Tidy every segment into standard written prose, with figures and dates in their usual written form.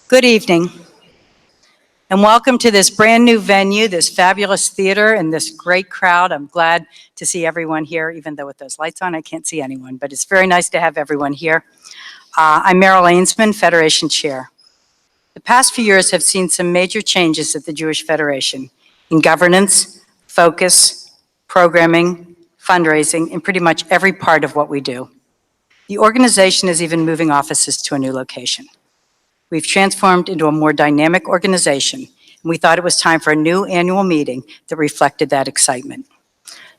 Good evening, and welcome to this brand new venue, this fabulous theater, and this great crowd. I'm glad to see everyone here, even though with those lights on, I can't see anyone, but it's very nice to have everyone here. I'm Meryl Ainsman, Federation Chair. The past few years have seen some major changes at the Jewish Federation in governance, focus, programming, fundraising, and pretty much every part of what we do. The organization is even moving offices to a new location. We've transformed into a more dynamic organization, and we thought it was time for a new annual meeting that reflected that excitement.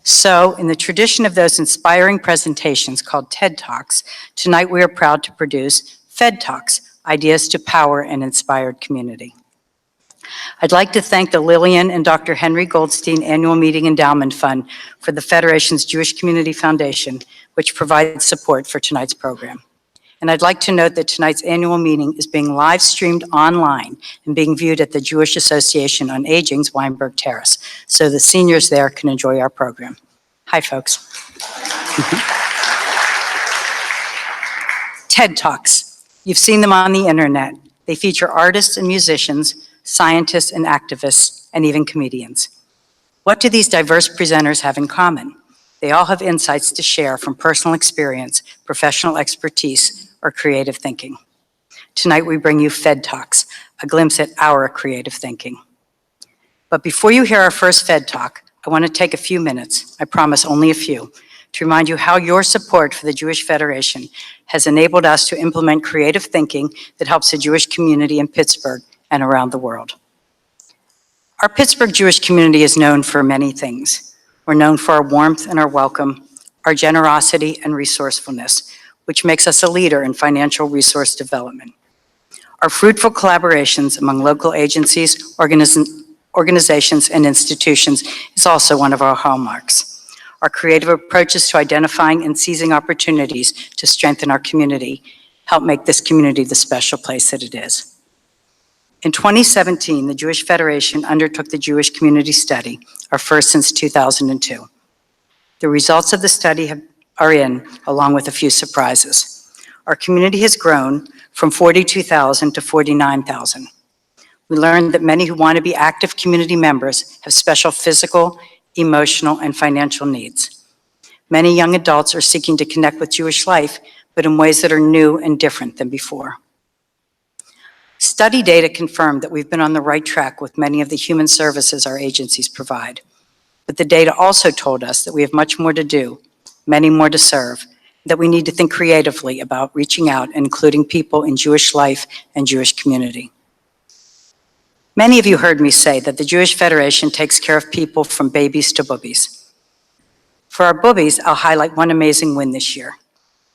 So, in the tradition of those inspiring presentations called TED Talks, tonight we are proud to produce Fed Talks, Ideas to Power an Inspired Community. I'd like to thank the Lillian and Dr. Henry Goldstein Annual Meeting Endowment Fund for the Federation's Jewish Community Foundation, which provides support for tonight's program. And I'd like to note that tonight's annual meeting is being live streamed online and being viewed at the Jewish Association on Aging's Weinberg Terrace, so the seniors there can enjoy our program. Hi, folks. TED Talks. You've seen them on the internet. They feature artists and musicians, scientists and activists, and even comedians. What do these diverse presenters have in common? They all have insights to share from personal experience, professional expertise, or creative thinking. Tonight we bring you Fed Talks, a glimpse at our creative thinking. But before you hear our first Fed Talk, I want to take a few minutes, I promise only a few, to remind you how your support for the Jewish Federation has enabled us to implement creative thinking that helps the Jewish community in Pittsburgh and around the world. Our Pittsburgh Jewish community is known for many things. We're known for our warmth and our welcome, our generosity and resourcefulness, which makes us a leader in financial resource development. Our fruitful collaborations among local agencies, organizations, and institutions is also one of our hallmarks. Our creative approaches to identifying and seizing opportunities to strengthen our community help make this community the special place that it is. In 2017, the Jewish Federation undertook the Jewish Community Study, our first since 2002. The results of the study are in, along with a few surprises. Our community has grown from 42,000 to 49,000. We learned that many who want to be active community members have special physical, emotional, and financial needs. Many young adults are seeking to connect with Jewish life, but in ways that are new and different than before. Study data confirmed that we've been on the right track with many of the human services our agencies provide. But the data also told us that we have much more to do, many more to serve, that we need to think creatively about reaching out and including people in Jewish life and Jewish community. Many of you heard me say that the Jewish Federation takes care of people from babies to boobies. For our boobies, I'll highlight one amazing win this year,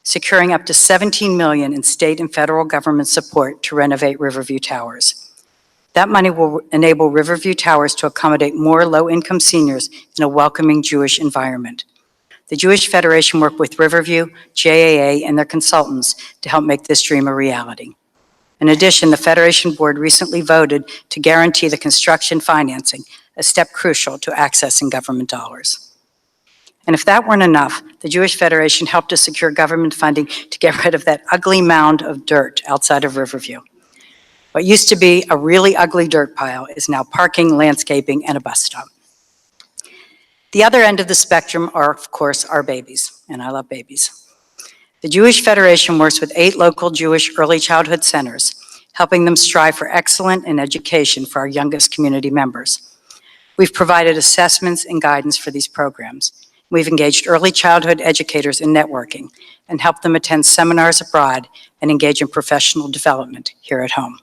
securing up to $17 million in state and federal government support to renovate Riverview Towers. That money will enable Riverview Towers to accommodate more low-income seniors in a welcoming Jewish environment. The Jewish Federation worked with Riverview, JAA, and their consultants to help make this dream a reality. In addition, the Federation Board recently voted to guarantee the construction financing, a step crucial to accessing government dollars. And if that weren't enough, the Jewish Federation helped to secure government funding to get rid of that ugly mound of dirt outside of Riverview. What used to be a really ugly dirt pile is now parking, landscaping, and a bus stop. The other end of the spectrum are, of course, our babies, and I love babies. The Jewish Federation works with 8 local Jewish early childhood centers, helping them strive for excellence in education for our youngest community members. We've provided assessments and guidance for these programs. We've engaged early childhood educators in networking and helped them attend seminars abroad and engage in professional development here at home.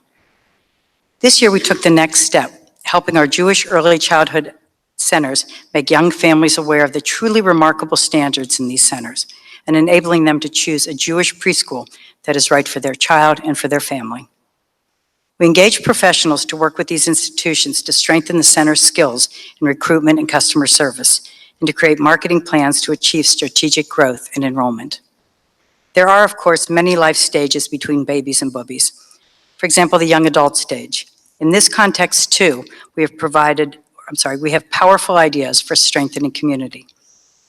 This year, we took the next step, helping our Jewish early childhood centers make young families aware of the truly remarkable standards in these centers and enabling them to choose a Jewish preschool that is right for their child and for their family. We engage professionals to work with these institutions to strengthen the center's skills in recruitment and customer service and to create marketing plans to achieve strategic growth and enrollment. There are, of course, many life stages between babies and boobies. For example, the young adult stage. In this context, too, we have powerful ideas for strengthening community.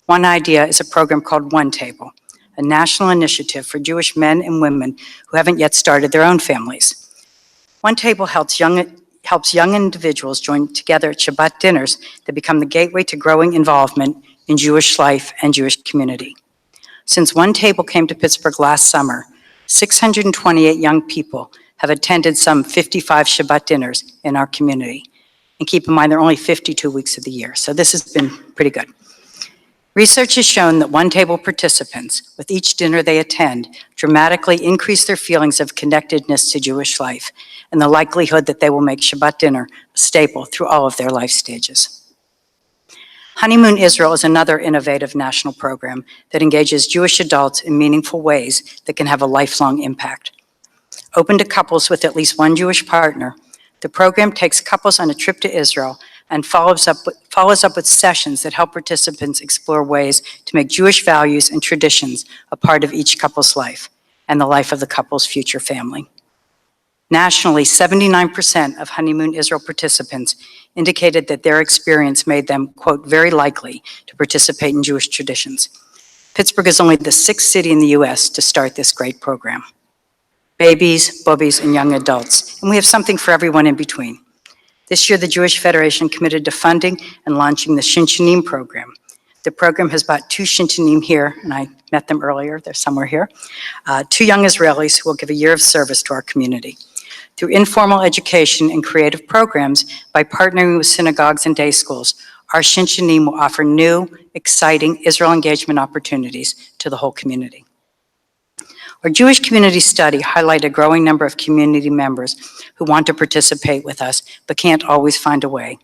One idea is a program called One Table, a national initiative for Jewish men and women who haven't yet started their own families. One Table helps young individuals join together at Shabbat dinners that become the gateway to growing involvement in Jewish life and Jewish community. Since One Table came to Pittsburgh last summer, 628 young people have attended some 55 Shabbat dinners in our community. And keep in mind, there are only 52 weeks of the year, so this has been pretty good. Research has shown that One Table participants, with each dinner they attend, dramatically increase their feelings of connectedness to Jewish life and the likelihood that they will make Shabbat dinner a staple through all of their life stages. Honeymoon Israel is another innovative national program that engages Jewish adults in meaningful ways that can have a lifelong impact. Open to couples with at least one Jewish partner, the program takes couples on a trip to Israel and follows up with sessions that help participants explore ways to make Jewish values and traditions a part of each couple's life and the life of the couple's future family. Nationally, 79% of Honeymoon Israel participants indicated that their experience made them, quote, very likely to participate in Jewish traditions. Pittsburgh is only the 6th city in the U.S. to start this great program. Babies, boobies, and young adults, and we have something for everyone in between. This year, the Jewish Federation committed to funding and launching the Shinchanim program. The program has brought 2 Shinchanim here, and I met them earlier, they're somewhere here, 2 young Israelis who will give a year of service to our community. Through informal education and creative programs, by partnering with synagogues and day schools, our Shinchanim will offer new, exciting Israel engagement opportunities to the whole community. Our Jewish community study highlighted a growing number of community members who want to participate with us, but can't always find a way.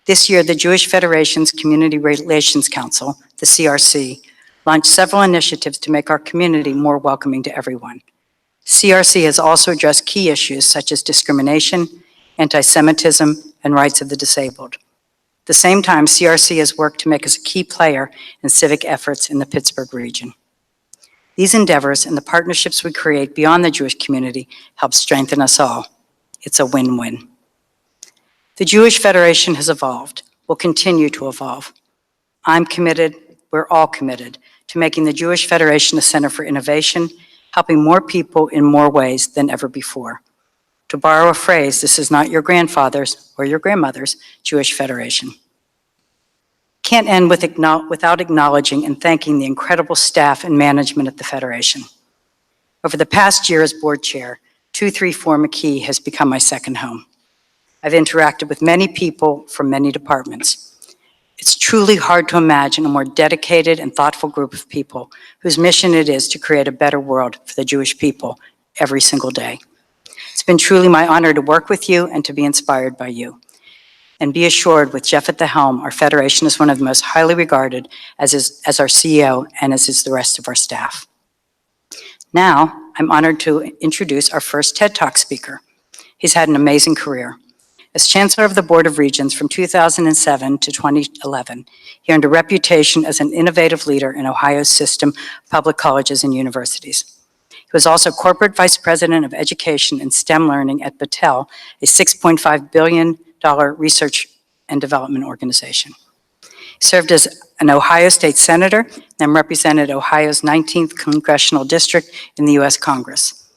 This year, the Jewish Federation's Community Relations Council, the CRC, launched several initiatives to make our community more welcoming to everyone. CRC has also addressed key issues such as discrimination, anti-Semitism, and rights of the disabled. At the same time, CRC has worked to make us a key player in civic efforts in the Pittsburgh region. These endeavors and the partnerships we create beyond the Jewish community help strengthen us all. It's a win-win. The Jewish Federation has evolved, will continue to evolve. I'm committed, we're all committed, to making the Jewish Federation a center for innovation, helping more people in more ways than ever before. To borrow a phrase, this is not your grandfather's or your grandmother's Jewish Federation. Can't end without acknowledging and thanking the incredible staff and management at the Federation. Over the past year as board chair, 234 McKee has become my second home. I've interacted with many people from many departments. It's truly hard to imagine a more dedicated and thoughtful group of people whose mission it is to create a better world for the Jewish people every single day. It's been truly my honor to work with you and to be inspired by you. And be assured, with Jeff at the helm, our Federation is one of the most highly regarded as our CEO and as is the rest of our staff. Now, I'm honored to introduce our first TED Talk speaker. He's had an amazing career. As Chancellor of the Board of Regents from 2007 to 2011, he earned a reputation as an innovative leader in Ohio's system of public colleges and universities. He was also Corporate Vice President of Education and STEM Learning at Battelle, a $6.5 billion research and development organization. He served as an Ohio State Senator and represented Ohio's 19th Congressional District in the U.S. Congress.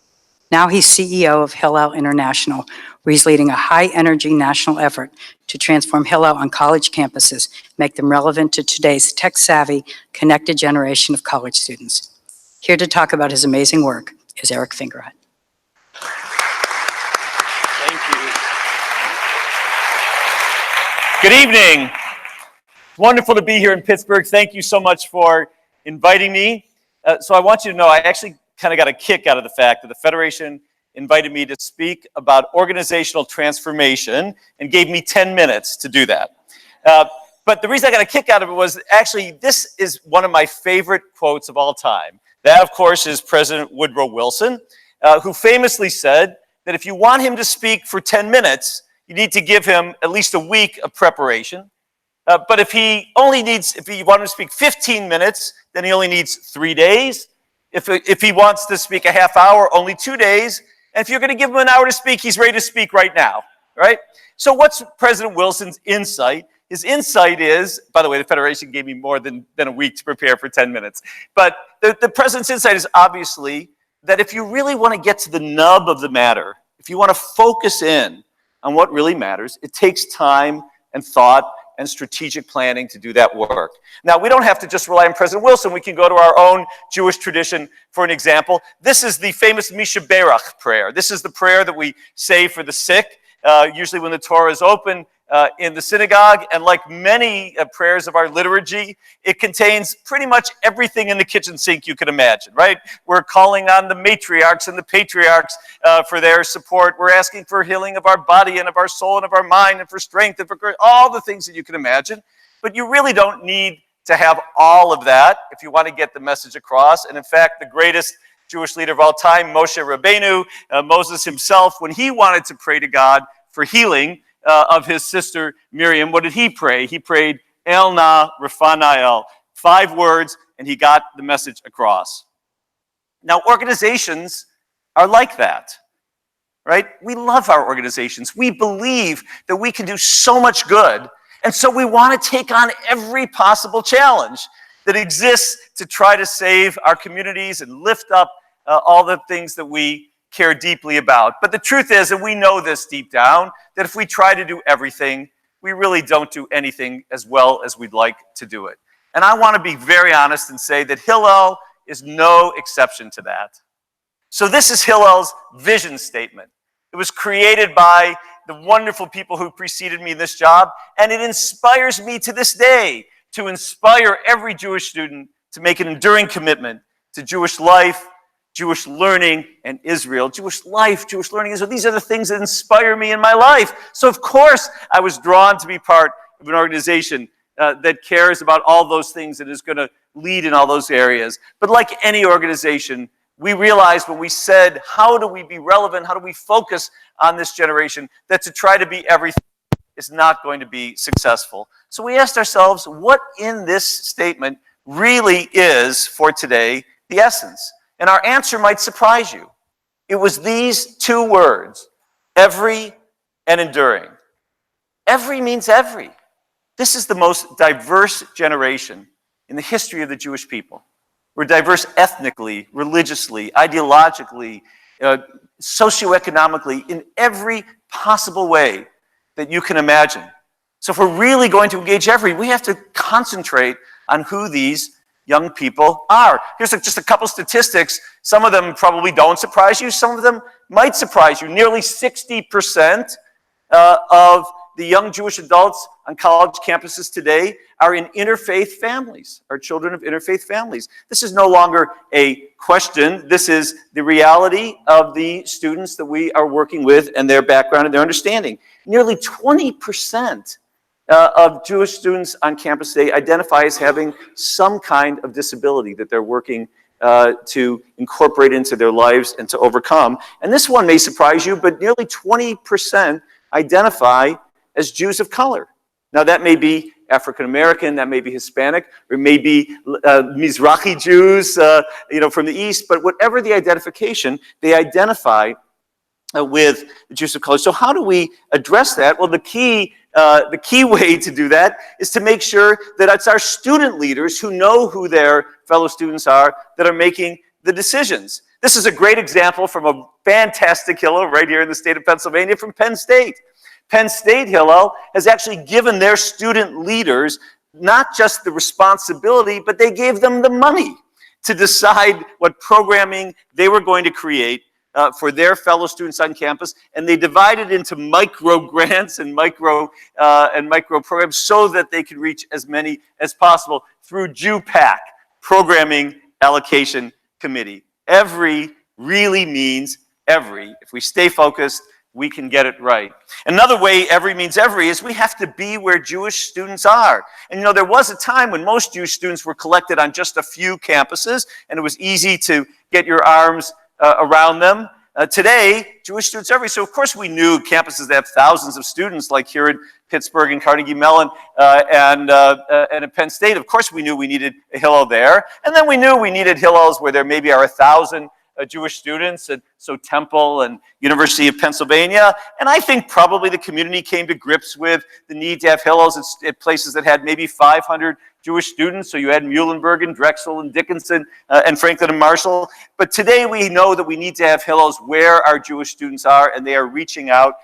Now he's CEO of Hillel International, where he's leading a high-energy national effort to transform Hillel on college campuses, make them relevant to today's tech-savvy, connected generation of college students. Here to talk about his amazing work is Eric Fingerhut. Good evening. Wonderful to be here in Pittsburgh. Thank you so much for inviting me. So I want you to know I actually kind of got a kick out of the fact that the Federation invited me to speak about organizational transformation and gave me 10 minutes to do that. But the reason I got a kick out of it was actually this is one of my favorite quotes of all time. That, of course, is President Woodrow Wilson, who famously said that if you want him to speak for 10 minutes, you need to give him at least a week of preparation. But if you want him to speak 15 minutes, then he only needs 3 days. If he wants to speak a half hour, only 2 days. And if you're going to give him an hour to speak, he's ready to speak right now, right? So what's President Wilson's insight? His insight is, by the way, the Federation gave me more than a week to prepare for 10 minutes. But the President's insight is obviously that if you really want to get to the nub of the matter, if you want to focus in on what really matters, it takes time and thought and strategic planning to do that work. Now, we don't have to just rely on President Wilson. We can go to our own Jewish tradition for an example. This is the famous Misha Berach prayer. This is the prayer that we say for the sick, usually when the Torah is open in the synagogue. And like many prayers of our liturgy, it contains pretty much everything in the kitchen sink you can imagine, right? We're calling on the matriarchs and the patriarchs for their support. We're asking for healing of our body and of our soul and of our mind and for strength and for all the things that you can imagine. But you really don't need to have all of that if you want to get the message across. And in fact, the greatest Jewish leader of all time, Moshe Rabbeinu, Moses himself, when he wanted to pray to God for healing of his sister Miriam, what did he pray? He prayed, El na Rafana El. 5 words, and he got the message across. Now, organizations are like that, right? We love our organizations. We believe that we can do so much good, and so we want to take on every possible challenge that exists to try to save our communities and lift up all the things that we care deeply about. But the truth is, and we know this deep down, that if we try to do everything, we really don't do anything as well as we'd like to do it. And I want to be very honest and say that Hillel is no exception to that. So this is Hillel's vision statement. It was created by the wonderful people who preceded me in this job, and it inspires me to this day to inspire every Jewish student to make an enduring commitment to Jewish life, Jewish learning, and Israel. Jewish life, Jewish learning, Israel. These are the things that inspire me in my life. So of course I was drawn to be part of an organization that cares about all those things and is going to lead in all those areas. But like any organization, we realized when we said, how do we be relevant? How do we focus on this generation? That to try to be everything is not going to be successful. So we asked ourselves, what in this statement really is, for today, the essence? And our answer might surprise you. It was these 2 words, every and enduring. Every means every. This is the most diverse generation in the history of the Jewish people. We're diverse ethnically, religiously, ideologically, socioeconomically, in every possible way that you can imagine. So if we're really going to engage every, we have to concentrate on who these young people are. Here's just a couple statistics. Some of them probably don't surprise you. Some of them might surprise you. Nearly 60% of the young Jewish adults on college campuses today are in interfaith families, are children of interfaith families. This is no longer a question. This is the reality of the students that we are working with and their background and their understanding. Nearly 20% of Jewish students on campus today identify as having some kind of disability that they're working to incorporate into their lives and to overcome. And this one may surprise you, but nearly 20% identify as Jews of color. Now that may be African American, that may be Hispanic, or it may be Mizrahi Jews, from the East. But whatever the identification, they identify with the Jews of color. So how do we address that? Well, the key way to do that is to make sure that it's our student leaders who know who their fellow students are that are making the decisions. This is a great example from a fantastic Hillel right here in the state of Pennsylvania from Penn State. Penn State Hillel has actually given their student leaders not just the responsibility, but they gave them the money to decide what programming they were going to create for their fellow students on campus, and they divided into micro grants and micro programs so that they could reach as many as possible through JewPAC, Programming Allocation Committee. Every really means every. If we stay focused, we can get it right. Another way every means every is we have to be where Jewish students are. And there was a time when most Jewish students were collected on just a few campuses, and it was easy to get your arms around them. Today, Jewish students are everywhere. So of course we knew campuses that have thousands of students, like here in Pittsburgh and Carnegie Mellon and at Penn State. Of course we knew we needed a Hillel there. And then we knew we needed Hillels where there maybe are 1,000 Jewish students, and so Temple and University of Pennsylvania. And I think probably the community came to grips with the need to have Hillels at places that had maybe 500 Jewish students. So you had Muhlenberg and Drexel and Dickinson and Franklin and Marshall. But today we know that we need to have Hillels where our Jewish students are, and they are reaching out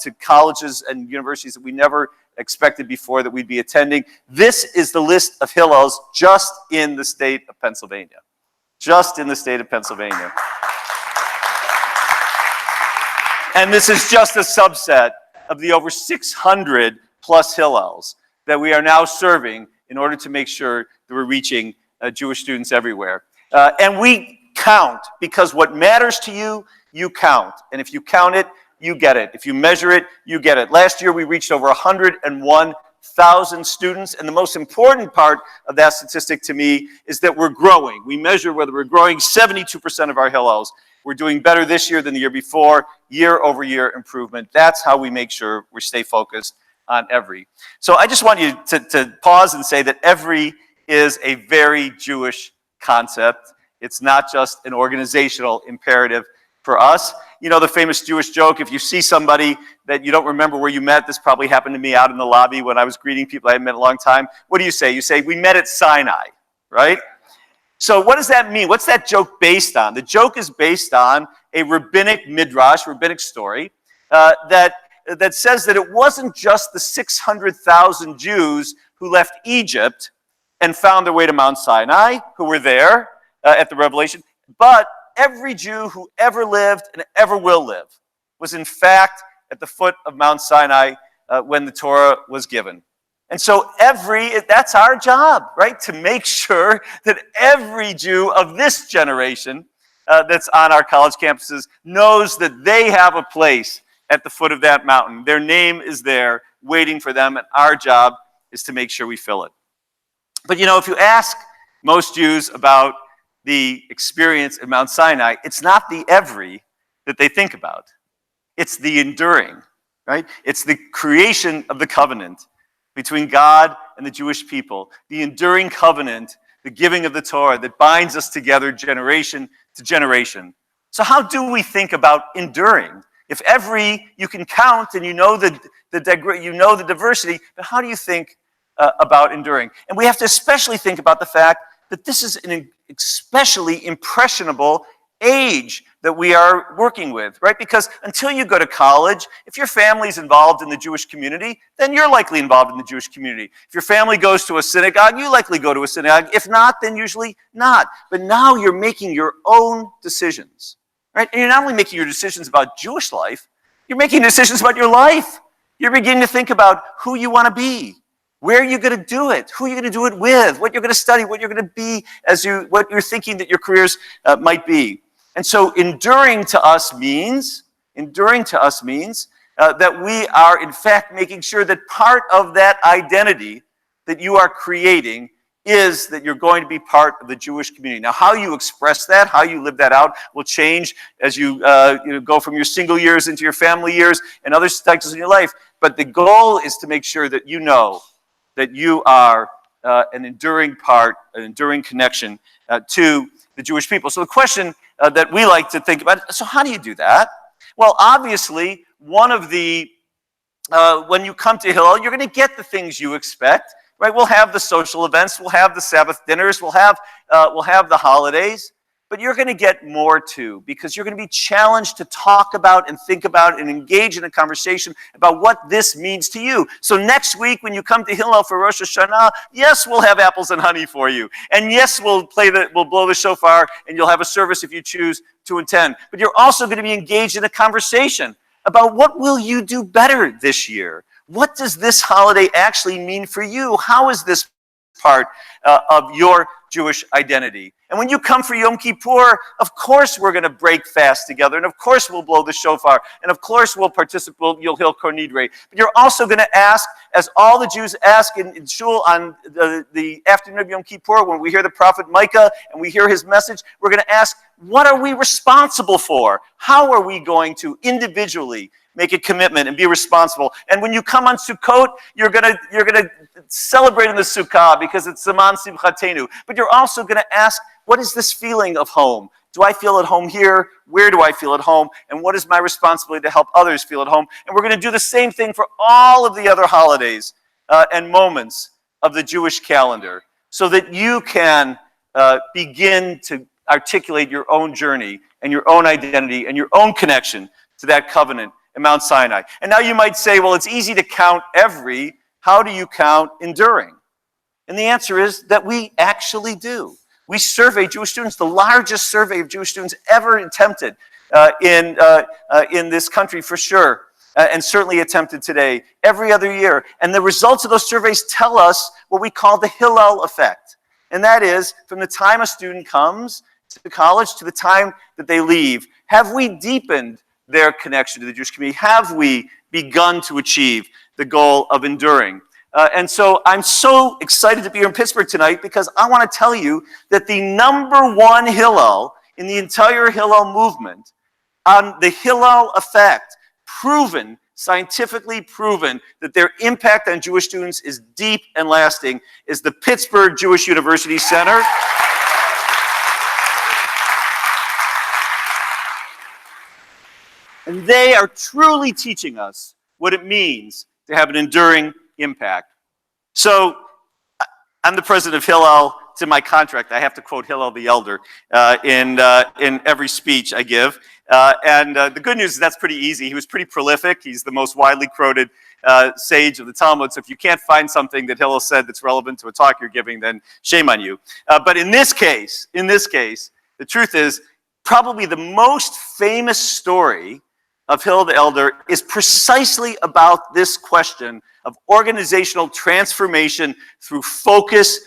to colleges and universities that we never expected before that we'd be attending. This is the list of Hillels just in the state of Pennsylvania. Just in the state of Pennsylvania. And this is just a subset of the over 600 plus Hillels that we are now serving in order to make sure that we're reaching Jewish students everywhere. And we count, because what matters to you, you count. And if you count it, you get it. If you measure it, you get it. Last year, we reached over 101,000 students. And the most important part of that statistic to me is that we're growing. We measure whether we're growing. 72% of our Hillels. We're doing better this year than the year before. Year-over-year improvement. That's how we make sure we stay focused on every. So I just want you to pause and say that every is a very Jewish concept. It's not just an organizational imperative for us. You know the famous Jewish joke, if you see somebody that you don't remember where you met, this probably happened to me out in the lobby when I was greeting people I hadn't met in a long time. What do you say? You say, we met at Sinai, right? So what does that mean? What's that joke based on? The joke is based on a rabbinic midrash, rabbinic story, that says that it wasn't just the 600,000 Jews who left Egypt and found their way to Mount Sinai, who were there at the Revelation, but every Jew who ever lived and ever will live was in fact at the foot of Mount Sinai when the Torah was given. And so that's our job, right? To make sure that every Jew of this generation that's on our college campuses knows that they have a place at the foot of that mountain. Their name is there waiting for them, and our job is to make sure we fill it. But you know, if you ask most Jews about the experience at Mount Sinai, it's not the every that they think about. It's the enduring, right? It's the creation of the covenant between God and the Jewish people, the enduring covenant, the giving of the Torah that binds us together generation to generation. So how do we think about enduring? If every you can count and you know the diversity, but how do you think about enduring? And we have to especially think about the fact that this is an especially impressionable age that we are working with, right? Because until you go to college, if your family's involved in the Jewish community, then you're likely involved in the Jewish community. If your family goes to a synagogue, you likely go to a synagogue. If not, then usually not. But now you're making your own decisions, right? And you're not only making your decisions about Jewish life, you're making decisions about your life. You're beginning to think about who you want to be, where you're going to do it, who you're going to do it with, what you're going to study, what you're going to be what you're thinking that your careers might be. And so enduring to us means that we are in fact making sure that part of that identity that you are creating is that you're going to be part of the Jewish community. Now, how you express that, how you live that out will change as you go from your single years into your family years and other sectors in your life. But the goal is to make sure that you know that you are an enduring part, an enduring connection to the Jewish people. So the question that we like to think about, so how do you do that? Well, obviously, one of the, when you come to Hillel, you're going to get the things you expect, right? We'll have the social events, we'll have the Sabbath dinners, we'll have the holidays, but you're going to get more too, because you're going to be challenged to talk about and think about and engage in a conversation about what this means to you. So next week, when you come to Hillel for Rosh Hashanah, yes, we'll have apples and honey for you. And yes, we'll blow the shofar, and you'll have a service if you choose to attend. But you're also going to be engaged in a conversation about what will you do better this year? What does this holiday actually mean for you? How is this part of your Jewish identity? And when you come for Yom Kippur, of course we're going to break fast together, and of course we'll blow the shofar, and of course we'll participate, you'll hear Kol Nidre. But you're also going to ask, as all the Jews ask in shul on the afternoon of Yom Kippur, when we hear the prophet Micah and we hear his message, we're going to ask, what are we responsible for? How are we going to individually make a commitment and be responsible? And when you come on Sukkot, you're gonna celebrate in the Sukkah because it's Zaman Simchatenu. But you're also gonna ask, what is this feeling of home? Do I feel at home here? Where do I feel at home? And what is my responsibility to help others feel at home? And we're gonna do the same thing for all of the other holidays and moments of the Jewish calendar so that you can begin to articulate your own journey and your own identity and your own connection to that covenant at Mount Sinai. And now you might say, well, it's easy to count every. How do you count enduring? And the answer is that we actually do. We survey Jewish students, the largest survey of Jewish students ever attempted in this country for sure, and certainly attempted today, every other year. And the results of those surveys tell us what we call the Hillel effect. And that is, from the time a student comes to college to the time that they leave, have we deepened their connection to the Jewish community? Have we begun to achieve the goal of enduring? And so I'm so excited to be here in Pittsburgh tonight because I want to tell you that the #1 Hillel in the entire Hillel movement on the Hillel effect, proven, scientifically proven, that their impact on Jewish students is deep and lasting, is the Pittsburgh Jewish University Center. And they are truly teaching us what it means to have an enduring impact. So I'm the president of Hillel. It's in my contract. I have to quote Hillel the Elder in every speech I give. And the good news is that's pretty easy. He was pretty prolific. He's the most widely quoted sage of the Talmud. So if you can't find something that Hillel said that's relevant to a talk you're giving, then shame on you. But in this case, the truth is probably the most famous story of Hillel the Elder is precisely about this question of organizational transformation through focus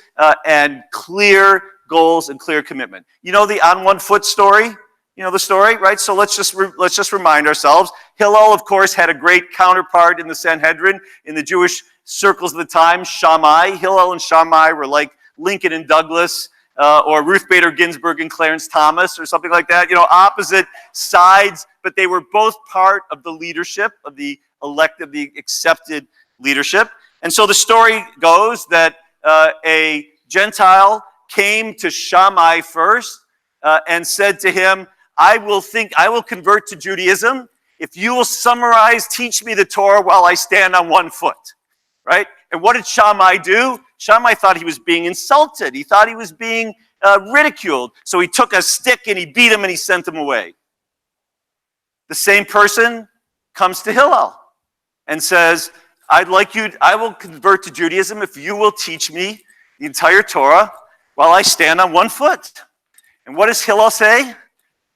and clear goals and clear commitment. You know the on one foot story? You know the story, right? So let's just remind ourselves. Hillel, of course, had a great counterpart in the Sanhedrin, in the Jewish circles of the time, Shammai. Hillel and Shammai were like Lincoln and Douglas, or Ruth Bader Ginsburg and Clarence Thomas, or something like that. You know, opposite sides, but they were both part of the leadership, of the elected, the accepted leadership. And so the story goes that a Gentile came to Shammai first and said to him, I will convert to Judaism if you will teach me the Torah while I stand on one foot, right? And what did Shammai do? Shammai thought he was being insulted. He thought he was being ridiculed. So he took a stick and he beat him and he sent him away. The same person comes to Hillel and says, I will convert to Judaism if you will teach me the entire Torah while I stand on one foot. And what does Hillel say?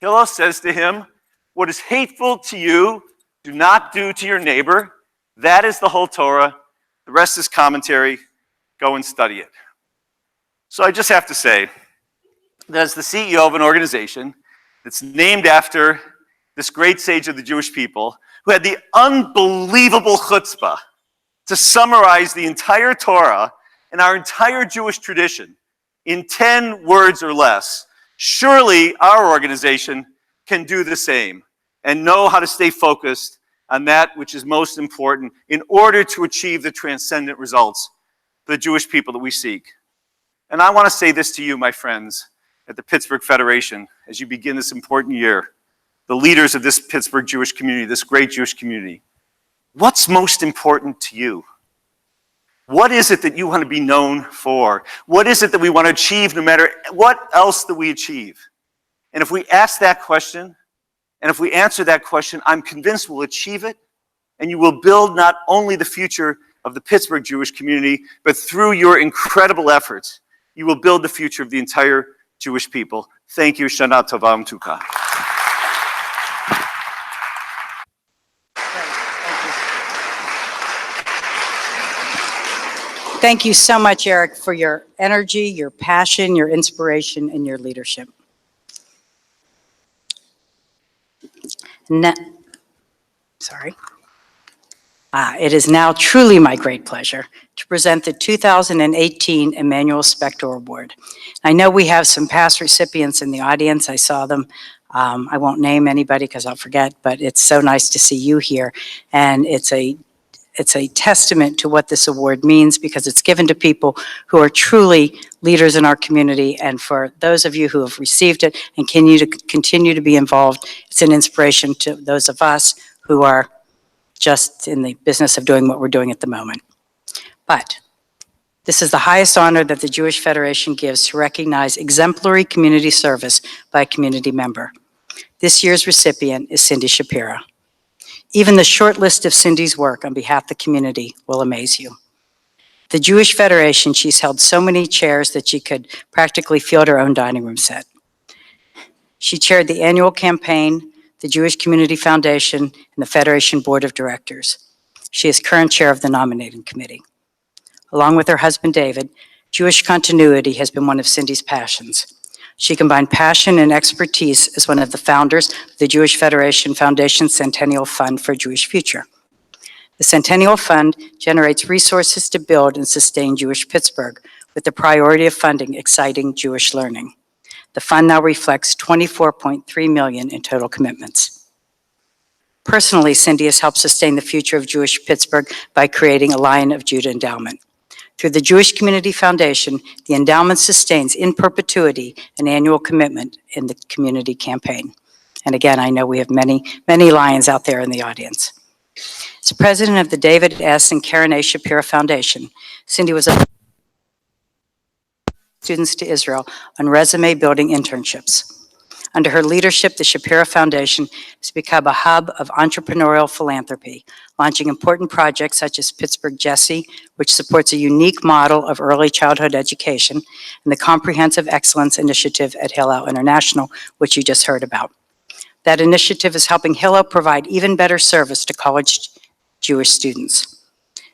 Hillel says to him, what is hateful to you, do not do to your neighbor. That is the whole Torah. The rest is commentary. Go and study it. So I just have to say that as the CEO of an organization that's named after this great sage of the Jewish people who had the unbelievable chutzpah to summarize the entire Torah and our entire Jewish tradition in 10 words or less, surely our organization can do the same and know how to stay focused on that which is most important in order to achieve the transcendent results for the Jewish people that we seek. And I want to say this to you, my friends, at the Pittsburgh Federation, as you begin this important year, the leaders of this Pittsburgh Jewish community, this great Jewish community. What's most important to you? What is it that you want to be known for? What is it that we want to achieve no matter what else that we achieve? And if we ask that question, and if we answer that question, I'm convinced we'll achieve it, and you will build not only the future of the Pittsburgh Jewish community, but through your incredible efforts, you will build the future of the entire Jewish people. Thank you. Shana Tova U'Tuka. Thank you so much, Eric, for your energy, your passion, your inspiration, and your leadership. It is now truly my great pleasure to present the 2018 Emanuel Spector Award. I know we have some past recipients in the audience. I saw them. I won't name anybody because I'll forget, but it's so nice to see you here. And it's a testament to what this award means because it's given to people who are truly leaders in our community. And for those of you who have received it and continue to be involved, it's an inspiration to those of us who are just in the business of doing what we're doing at the moment. But This is the highest honor that the Jewish Federation gives to recognize exemplary community service by a community member. This year's recipient is Cindy Shapiro. Even the short list of Cindy's work on behalf of the community will amaze you. The Jewish Federation, she's held so many chairs that she could practically field her own dining room set. She chaired the annual campaign, the Jewish Community Foundation, and the Federation Board of Directors. She is current chair of the nominating committee. Along with her husband, David, Jewish continuity has been one of Cindy's passions. She combined passion and expertise as one of the founders of the Jewish Federation Foundation Centennial Fund for a Jewish Future. The Centennial Fund generates resources to build and sustain Jewish Pittsburgh with the priority of funding exciting Jewish learning. The fund now reflects $24.3 million in total commitments. Personally, Cindy has helped sustain the future of Jewish Pittsburgh by creating a Lion of Judah endowment. Through the Jewish Community Foundation, the endowment sustains in perpetuity an annual commitment in the community campaign. And again, I know we have many, many lions out there in the audience. As president of the David S. and Karen A. Shapiro Foundation, Cindy was a students to Israel on resume building internships. Under her leadership, the Shapiro Foundation has become a hub of entrepreneurial philanthropy, launching important projects such as Pittsburgh Jesse, which supports a unique model of early childhood education, and the Comprehensive Excellence Initiative at Hillel International, which you just heard about. That initiative is helping Hillel provide even better service to college Jewish students.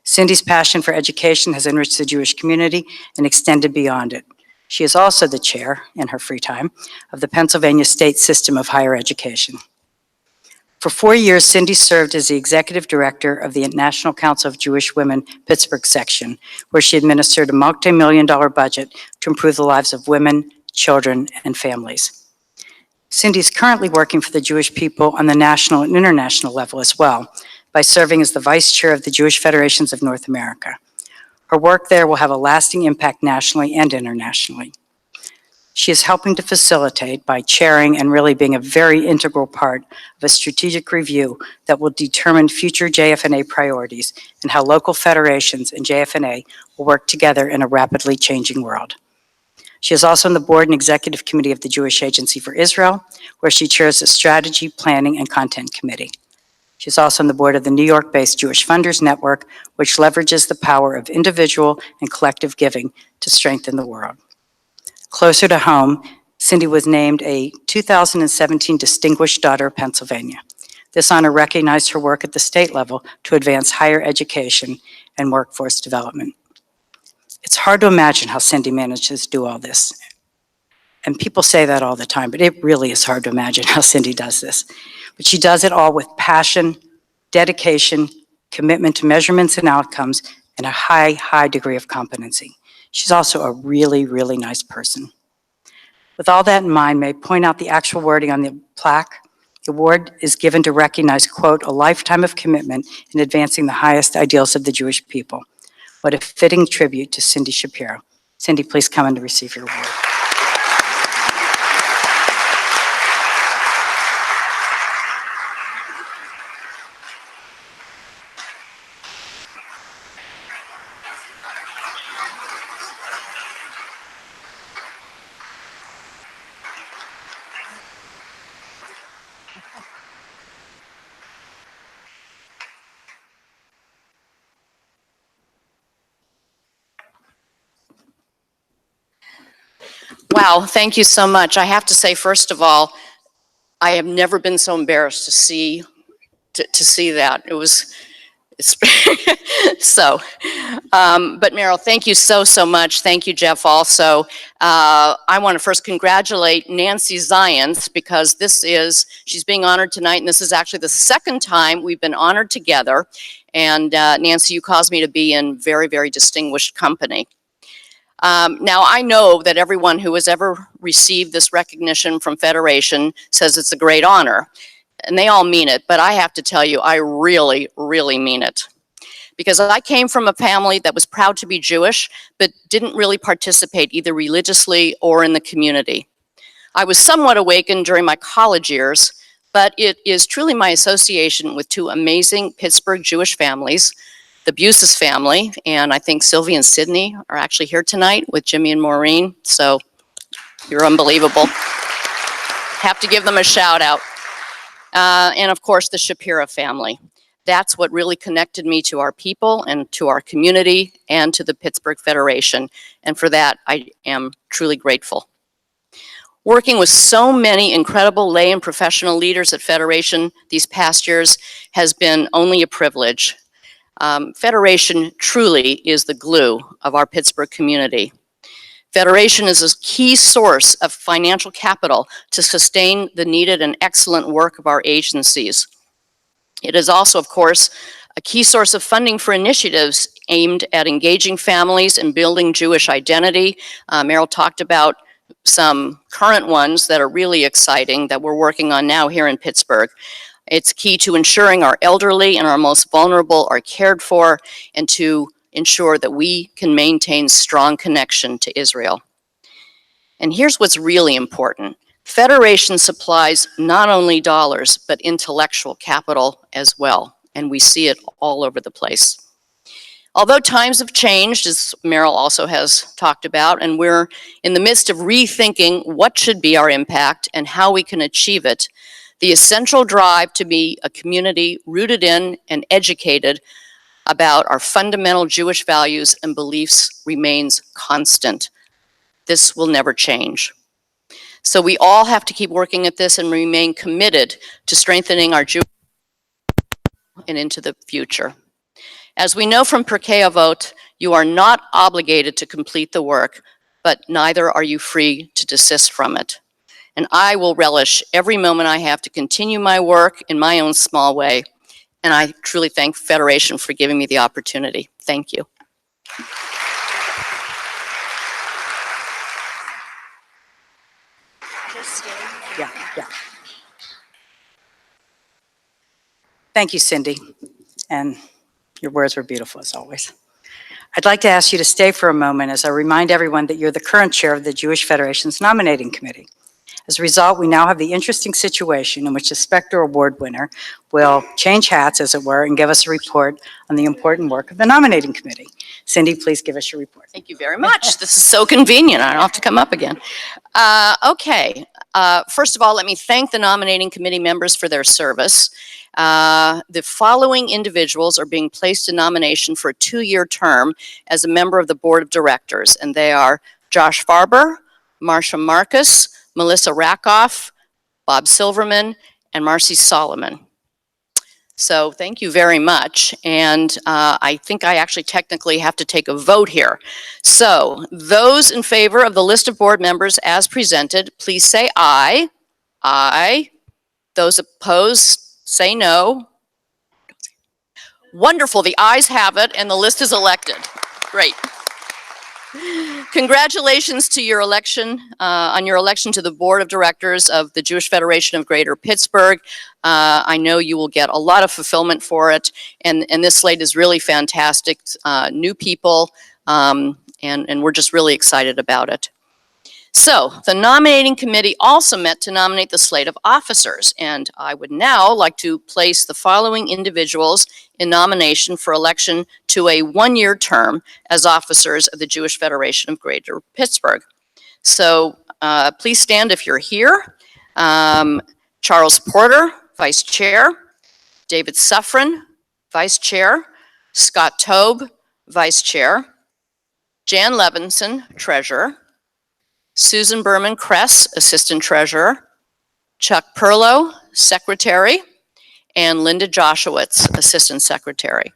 Cindy's passion for education has enriched the Jewish community and extended beyond it. She is also the chair, in her free time, of the Pennsylvania State System of Higher Education. For 4 years, Cindy served as the executive director of the National Council of Jewish Women Pittsburgh section, where she administered a multi-million-dollar budget to improve the lives of women, children, and families. Cindy is currently working for the Jewish people on the national and international level as well, by serving as the vice chair of the Jewish Federations of North America. Her work there will have a lasting impact nationally and internationally. She is helping to facilitate by chairing and really being a very integral part of a strategic review that will determine future JFNA priorities and how local federations and JFNA will work together in a rapidly changing world. She is also on the board and executive committee of the Jewish Agency for Israel, where she chairs the strategy, planning, and content committee. She's also on the board of the New York-based Jewish Funders Network, which leverages the power of individual and collective giving to strengthen the world. Closer to home, Cindy was named a 2017 Distinguished Daughter of Pennsylvania. This honor recognized her work at the state level to advance higher education and workforce development. It's hard to imagine how Cindy manages to do all this. And people say that all the time, but it really is hard to imagine how Cindy does this. But she does it all with passion, dedication, commitment to measurements and outcomes, and a high, high degree of competency. She's also a really, really nice person. With all that in mind, may I point out the actual wording on the plaque? The award is given to recognize, quote, a lifetime of commitment in advancing the highest ideals of the Jewish people. What a fitting tribute to Cindy Shapiro. Cindy, please come in to receive your award. Wow, thank you so much. I have to say, first of all, I have never been so embarrassed to see that. But Meryl, thank you so much. Thank you, Jeff, also. I want to first congratulate Nancy Zients because she's being honored tonight, and this is actually the second time we've been honored together. And Nancy, you caused me to be in very, very distinguished company. Now, I know that everyone who has ever received this recognition from Federation says it's a great honor, and they all mean it, but I have to tell you, I really, really mean it. Because I came from a family that was proud to be Jewish, but didn't really participate either religiously or in the community. I was somewhat awakened during my college years, but it is truly my association with two amazing Pittsburgh Jewish families, the Buses family, and I think Sylvie and Sydney are actually here tonight with Jimmy and Maureen, so you're unbelievable. Have to give them a shout out. And of course, the Shapira family. That's what really connected me to our people and to our community and to the Pittsburgh Federation. And for that, I am truly grateful. Working with so many incredible lay and professional leaders at Federation these past years has been only a privilege. Federation truly is the glue of our Pittsburgh community. Federation is a key source of financial capital to sustain the needed and excellent work of our agencies. It is also, of course, a key source of funding for initiatives aimed at engaging families and building Jewish identity. Meryl talked about some current ones that are really exciting that we're working on now here in Pittsburgh. It's key to ensuring our elderly and our most vulnerable are cared for, and to ensure that we can maintain strong connection to Israel. And here's what's really important. Federation supplies not only dollars, but intellectual capital as well, and we see it all over the place. Although times have changed, as Meryl also has talked about, and we're in the midst of rethinking what should be our impact and how we can achieve it, the essential drive to be a community rooted in and educated about our fundamental Jewish values and beliefs remains constant. This will never change. So we all have to keep working at this and remain committed to strengthening our Jewish and into the future. As we know from Pirkei Avot, you are not obligated to complete the work, but neither are you free to desist from it. And I will relish every moment I have to continue my work in my own small way. And I truly thank Federation for giving me the opportunity. Thank you. Yeah. Thank you, Cindy. And your words were beautiful as always. I'd like to ask you to stay for a moment as I remind everyone that you're the current chair of the Jewish Federation's nominating committee. As a result, we now have the interesting situation in which the Specter Award winner will change hats, as it were, and give us a report on the important work of the nominating committee. Cindy, please give us your report. Thank you very much. This is so convenient. I don't have to come up again. Okay. First of all, let me thank the nominating committee members for their service. The following individuals are being placed in nomination for a 2-year term as a member of the board of directors, and they are Josh Farber, Marcia Marcus, Melissa Rakoff, Bob Silverman, and Marcy Solomon. So thank you very much. And I think I actually technically have to take a vote here. So those in favor of the list of board members as presented, please say aye. Aye. Those opposed, say no. Wonderful. The ayes have it, and the list is elected. Great. Congratulations to your election, on your election to the board of directors of the Jewish Federation of Greater Pittsburgh. I know you will get a lot of fulfillment for it, and this slate is really fantastic. New people, and we're just really excited about it. So the nominating committee also met to nominate the slate of officers, and I would now like to place the following individuals in nomination for election to a 1-year term as officers of the Jewish Federation of Greater Pittsburgh. So please stand if you're here. Charles Porter, Vice Chair. David Suffren, Vice Chair. Scott Tobe, Vice Chair. Jan Levinson, Treasurer. Susan Berman Kress, Assistant Treasurer. Chuck Perlow, Secretary. And Linda Joshowitz, Assistant Secretary.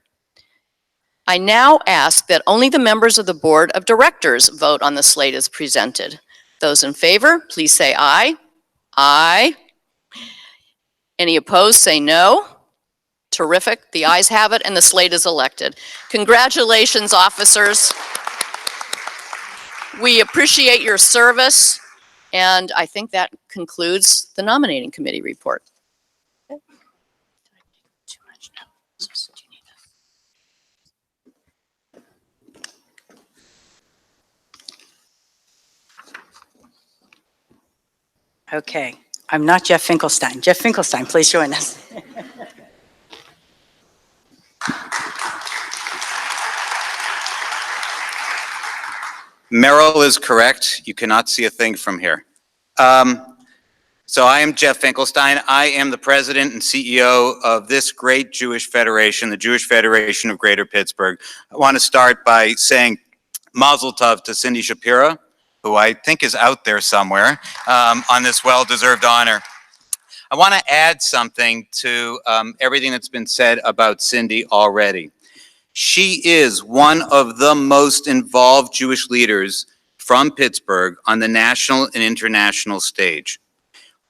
I now ask that only the members of the Board of Directors vote on the slate as presented. Those in favor, please say aye. Aye. Any opposed, say no. Terrific. The ayes have it, and the slate is elected. Congratulations, officers. We appreciate your service, and I think that concludes the nominating committee report. Okay, I'm not Jeff Finkelstein. Jeff Finkelstein, please join us. Merrill is correct. You cannot see a thing from here. So I am Jeff Finkelstein. I am the president and CEO of this great Jewish federation, the Jewish Federation of Greater Pittsburgh. I want to start by saying Mazel Tov to Cindy Shapira, who I think is out there somewhere on this well-deserved honor. I want to add something to everything that's been said about Cindy already. She is one of the most involved Jewish leaders from Pittsburgh on the national and international stage.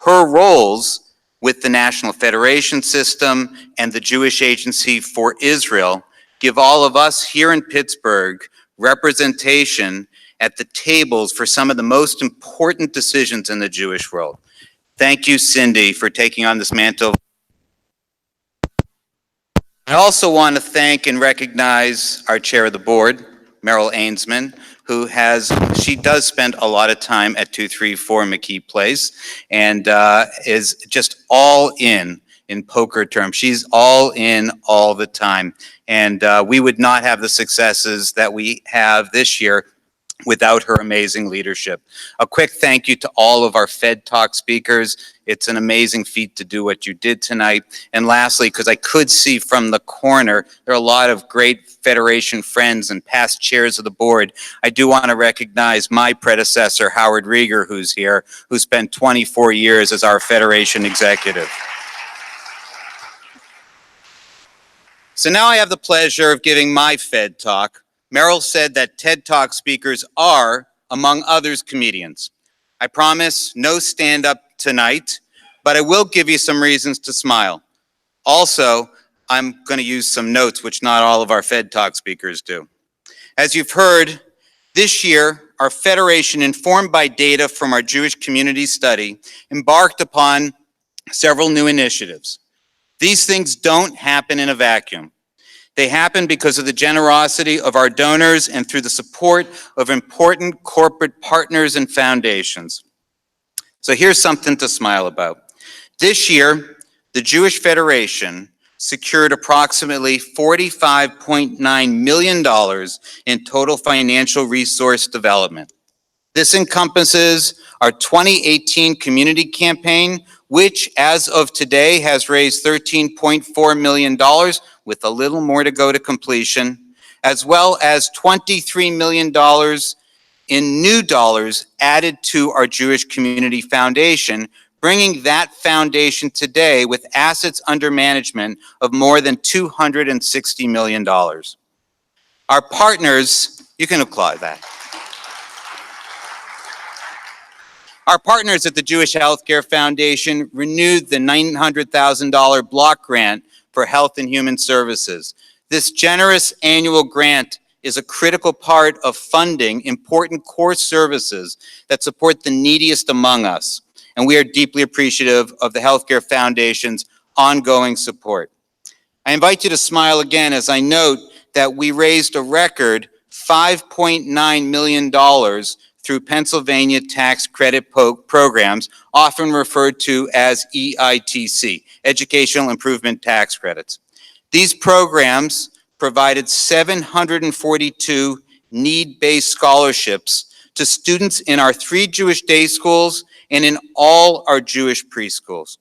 Her roles with the National Federation System and the Jewish Agency for Israel give all of us here in Pittsburgh representation at the tables for some of the most important decisions in the Jewish world. Thank you, Cindy, for taking on this mantle. I also want to thank and recognize our chair of the board, Merrill Ainsman, she does spend a lot of time at 234 McKee Place and is just all in poker terms. She's all in all the time. And we would not have the successes that we have this year without her amazing leadership. A quick thank you to all of our Fed Talk speakers. It's an amazing feat to do what you did tonight. And lastly, because I could see from the corner, there are a lot of great Federation friends and past chairs of the board. I do want to recognize my predecessor, Howard Rieger, who's here, who spent 24 years as our Federation executive. So now I have the pleasure of giving my Fed Talk. Merrill said that TED Talk speakers are, among others, comedians. I promise no stand-up tonight, but I will give you some reasons to smile. Also, I'm going to use some notes, which not all of our Fed Talk speakers do. As you've heard, this year, our Federation, informed by data from our Jewish community study, embarked upon several new initiatives. These things don't happen in a vacuum. They happen because of the generosity of our donors and through the support of important corporate partners and foundations. So here's something to smile about. This year, the Jewish Federation secured approximately $45.9 million in total financial resource development. This encompasses our 2018 community campaign, which as of today has raised $13.4 million with a little more to go to completion, as well as $23 million in new dollars added to our Jewish Community Foundation, bringing that foundation today with assets under management of more than $260 million. Our partners, you can applaud that. Our partners at the Jewish Healthcare Foundation renewed the $900,000 block grant for Health and Human Services. This generous annual grant is a critical part of funding important core services that support the neediest among us, and we are deeply appreciative of the Healthcare Foundation's ongoing support. I invite you to smile again as I note that we raised a record $5.9 million through Pennsylvania tax credit programs, often referred to as EITC, Educational Improvement Tax Credits. These programs provided 742 need-based scholarships to students in our 3 Jewish day schools and in all our Jewish preschools.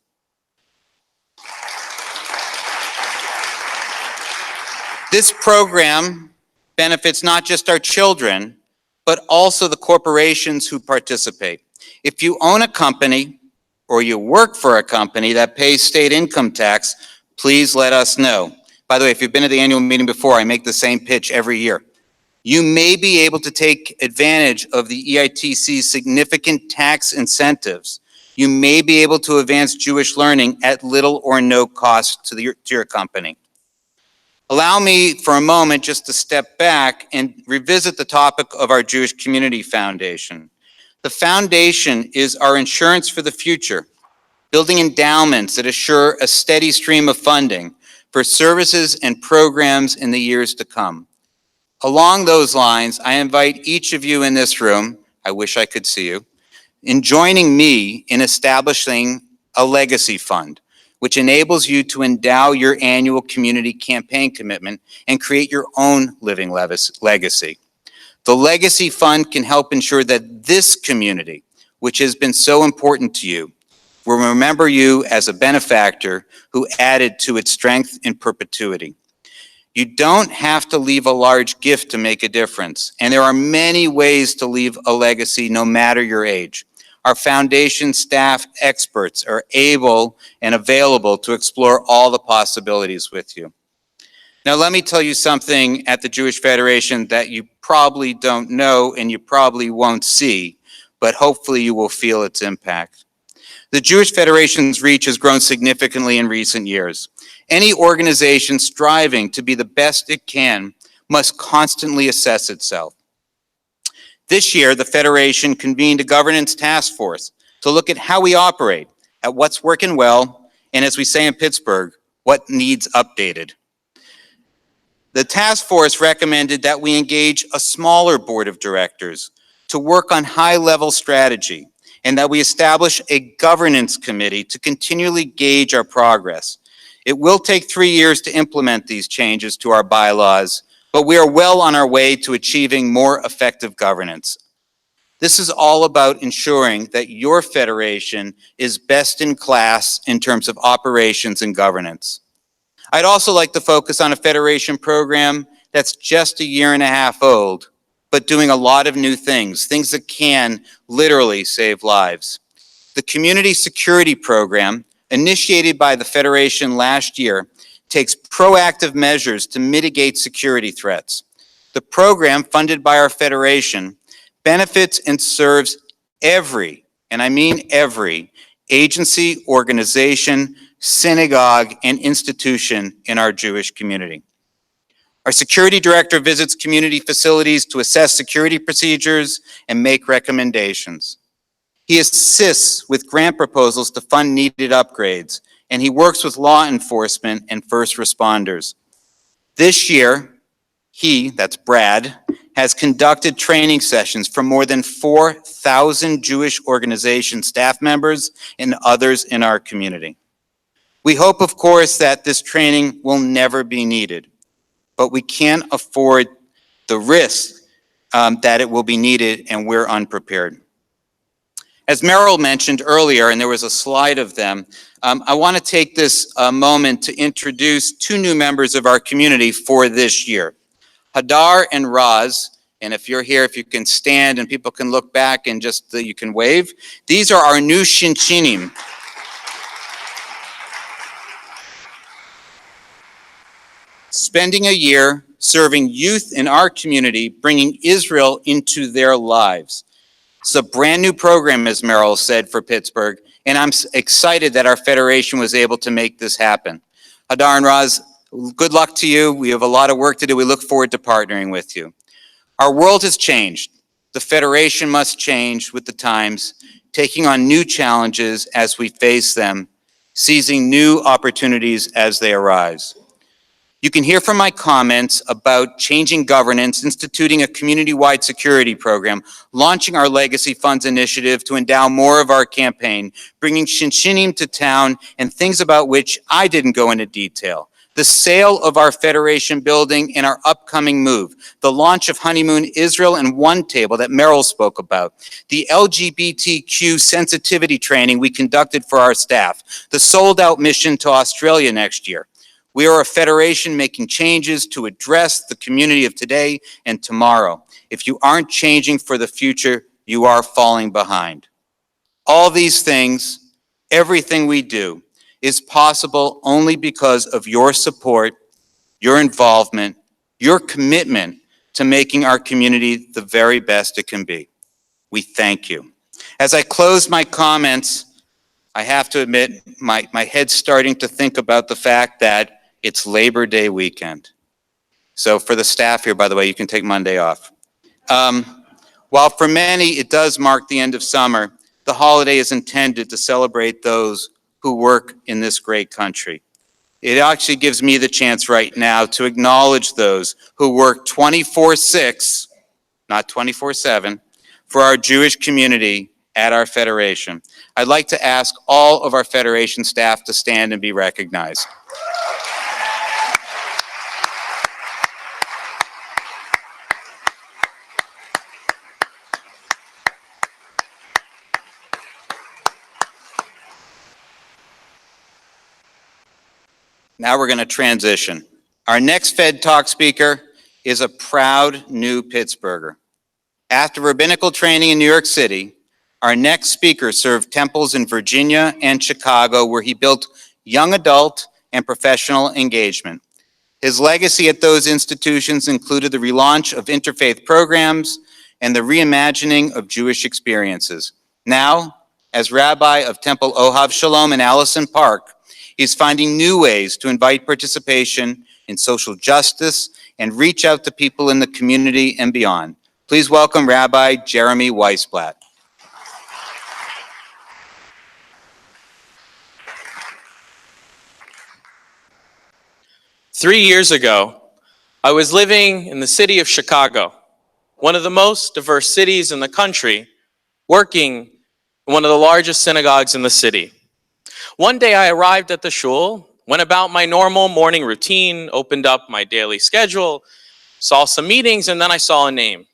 This program benefits not just our children, but also the corporations who participate. If you own a company or you work for a company that pays state income tax, please let us know. By the way, if you've been to the annual meeting before, I make the same pitch every year. You may be able to take advantage of the EITC's significant tax incentives. You may be able to advance Jewish learning at little or no cost to your company. Allow me for a moment just to step back and revisit the topic of our Jewish Community Foundation. The foundation is our insurance for the future, building endowments that assure a steady stream of funding for services and programs in the years to come. Along those lines, I invite each of you in this room, I wish I could see you, in joining me in establishing a legacy fund, which enables you to endow your annual community campaign commitment and create your own living legacy. The Legacy Fund can help ensure that this community, which has been so important to you, will remember you as a benefactor who added to its strength in perpetuity. You don't have to leave a large gift to make a difference, and there are many ways to leave a legacy no matter your age. Our foundation staff experts are able and available to explore all the possibilities with you. Now, let me tell you something at the Jewish Federation that you probably don't know and you probably won't see, but hopefully you will feel its impact. The Jewish Federation's reach has grown significantly in recent years. Any organization striving to be the best it can must constantly assess itself. This year, the Federation convened a governance task force to look at how we operate, at what's working well, and as we say in Pittsburgh, what needs updated. The task force recommended that we engage a smaller board of directors to work on high-level strategy, and that we establish a governance committee to continually gauge our progress. It will take 3 years to implement these changes to our bylaws, but we are well on our way to achieving more effective governance. This is all about ensuring that your federation is best in class in terms of operations and governance. I'd also like to focus on a federation program that's just 1.5 years old, but doing a lot of new things that can literally save lives. The Community Security Program, initiated by the Federation last year, takes proactive measures to mitigate security threats. The program, funded by our Federation, benefits and serves every, and I mean every, agency, organization, synagogue, and institution in our Jewish community. Our security director visits community facilities to assess security procedures and make recommendations. He assists with grant proposals to fund needed upgrades, and he works with law enforcement and first responders. This year, he, that's Brad, has conducted training sessions for more than 4,000 Jewish organization staff members and others in our community. We hope, of course, that this training will never be needed, but we can't afford the risk that it will be needed, and we're unprepared. As Merrill mentioned earlier, and there was a slide of them, I want to take this moment to introduce 2 new members of our community for this year. Hadar and Raz, and if you're here, if you can stand and people can look back and just you can wave. These are our new Shinchinim. Spending a year serving youth in our community, bringing Israel into their lives. It's a brand new program, as Merrill said, for Pittsburgh, and I'm excited that our Federation was able to make this happen. Hadar and Raz, good luck to you. We have a lot of work to do. We look forward to partnering with you. Our world has changed. The Federation must change with the times, taking on new challenges as we face them, seizing new opportunities as they arise. You can hear from my comments about changing governance, instituting a community-wide security program, launching our Legacy Funds initiative to endow more of our campaign, bringing Shinshinim to town, and things about which I didn't go into detail. The sale of our Federation building and our upcoming move, the launch of Honeymoon Israel and One Table that Merrill spoke about, the LGBTQ sensitivity training we conducted for our staff, the sold-out mission to Australia next year. We are a federation making changes to address the community of today and tomorrow. If you aren't changing for the future, you are falling behind. All these things, everything we do, is possible only because of your support, your involvement, your commitment to making our community the very best it can be. We thank you. As I close my comments, I have to admit my head's starting to think about the fact that it's Labor Day weekend. So for the staff here, by the way, you can take Monday off. While for many it does mark the end of summer, the holiday is intended to celebrate those who work in this great country. It actually gives me the chance right now to acknowledge those who work 24/6, not 24/7, for our Jewish community at our Federation. I'd like to ask all of our Federation staff to stand and be recognized. Now we're going to transition. Our next Fed Talk speaker is a proud new Pittsburgher. After rabbinical training in New York City, our next speaker served temples in Virginia and Chicago, where he built young adult and professional engagement. His legacy at those institutions included the relaunch of interfaith programs and the reimagining of Jewish experiences. Now, as rabbi of Temple Ohav Shalom in Allison Park, he's finding new ways to invite participation in social justice and reach out to people in the community and beyond. Please welcome Rabbi Jeremy Weisblatt. Three years ago, I was living in the city of Chicago, one of the most diverse cities in the country, working in one of the largest synagogues in the city. One day I arrived at the shul, went about my normal morning routine, opened up my daily schedule, saw some meetings, and then I saw a name.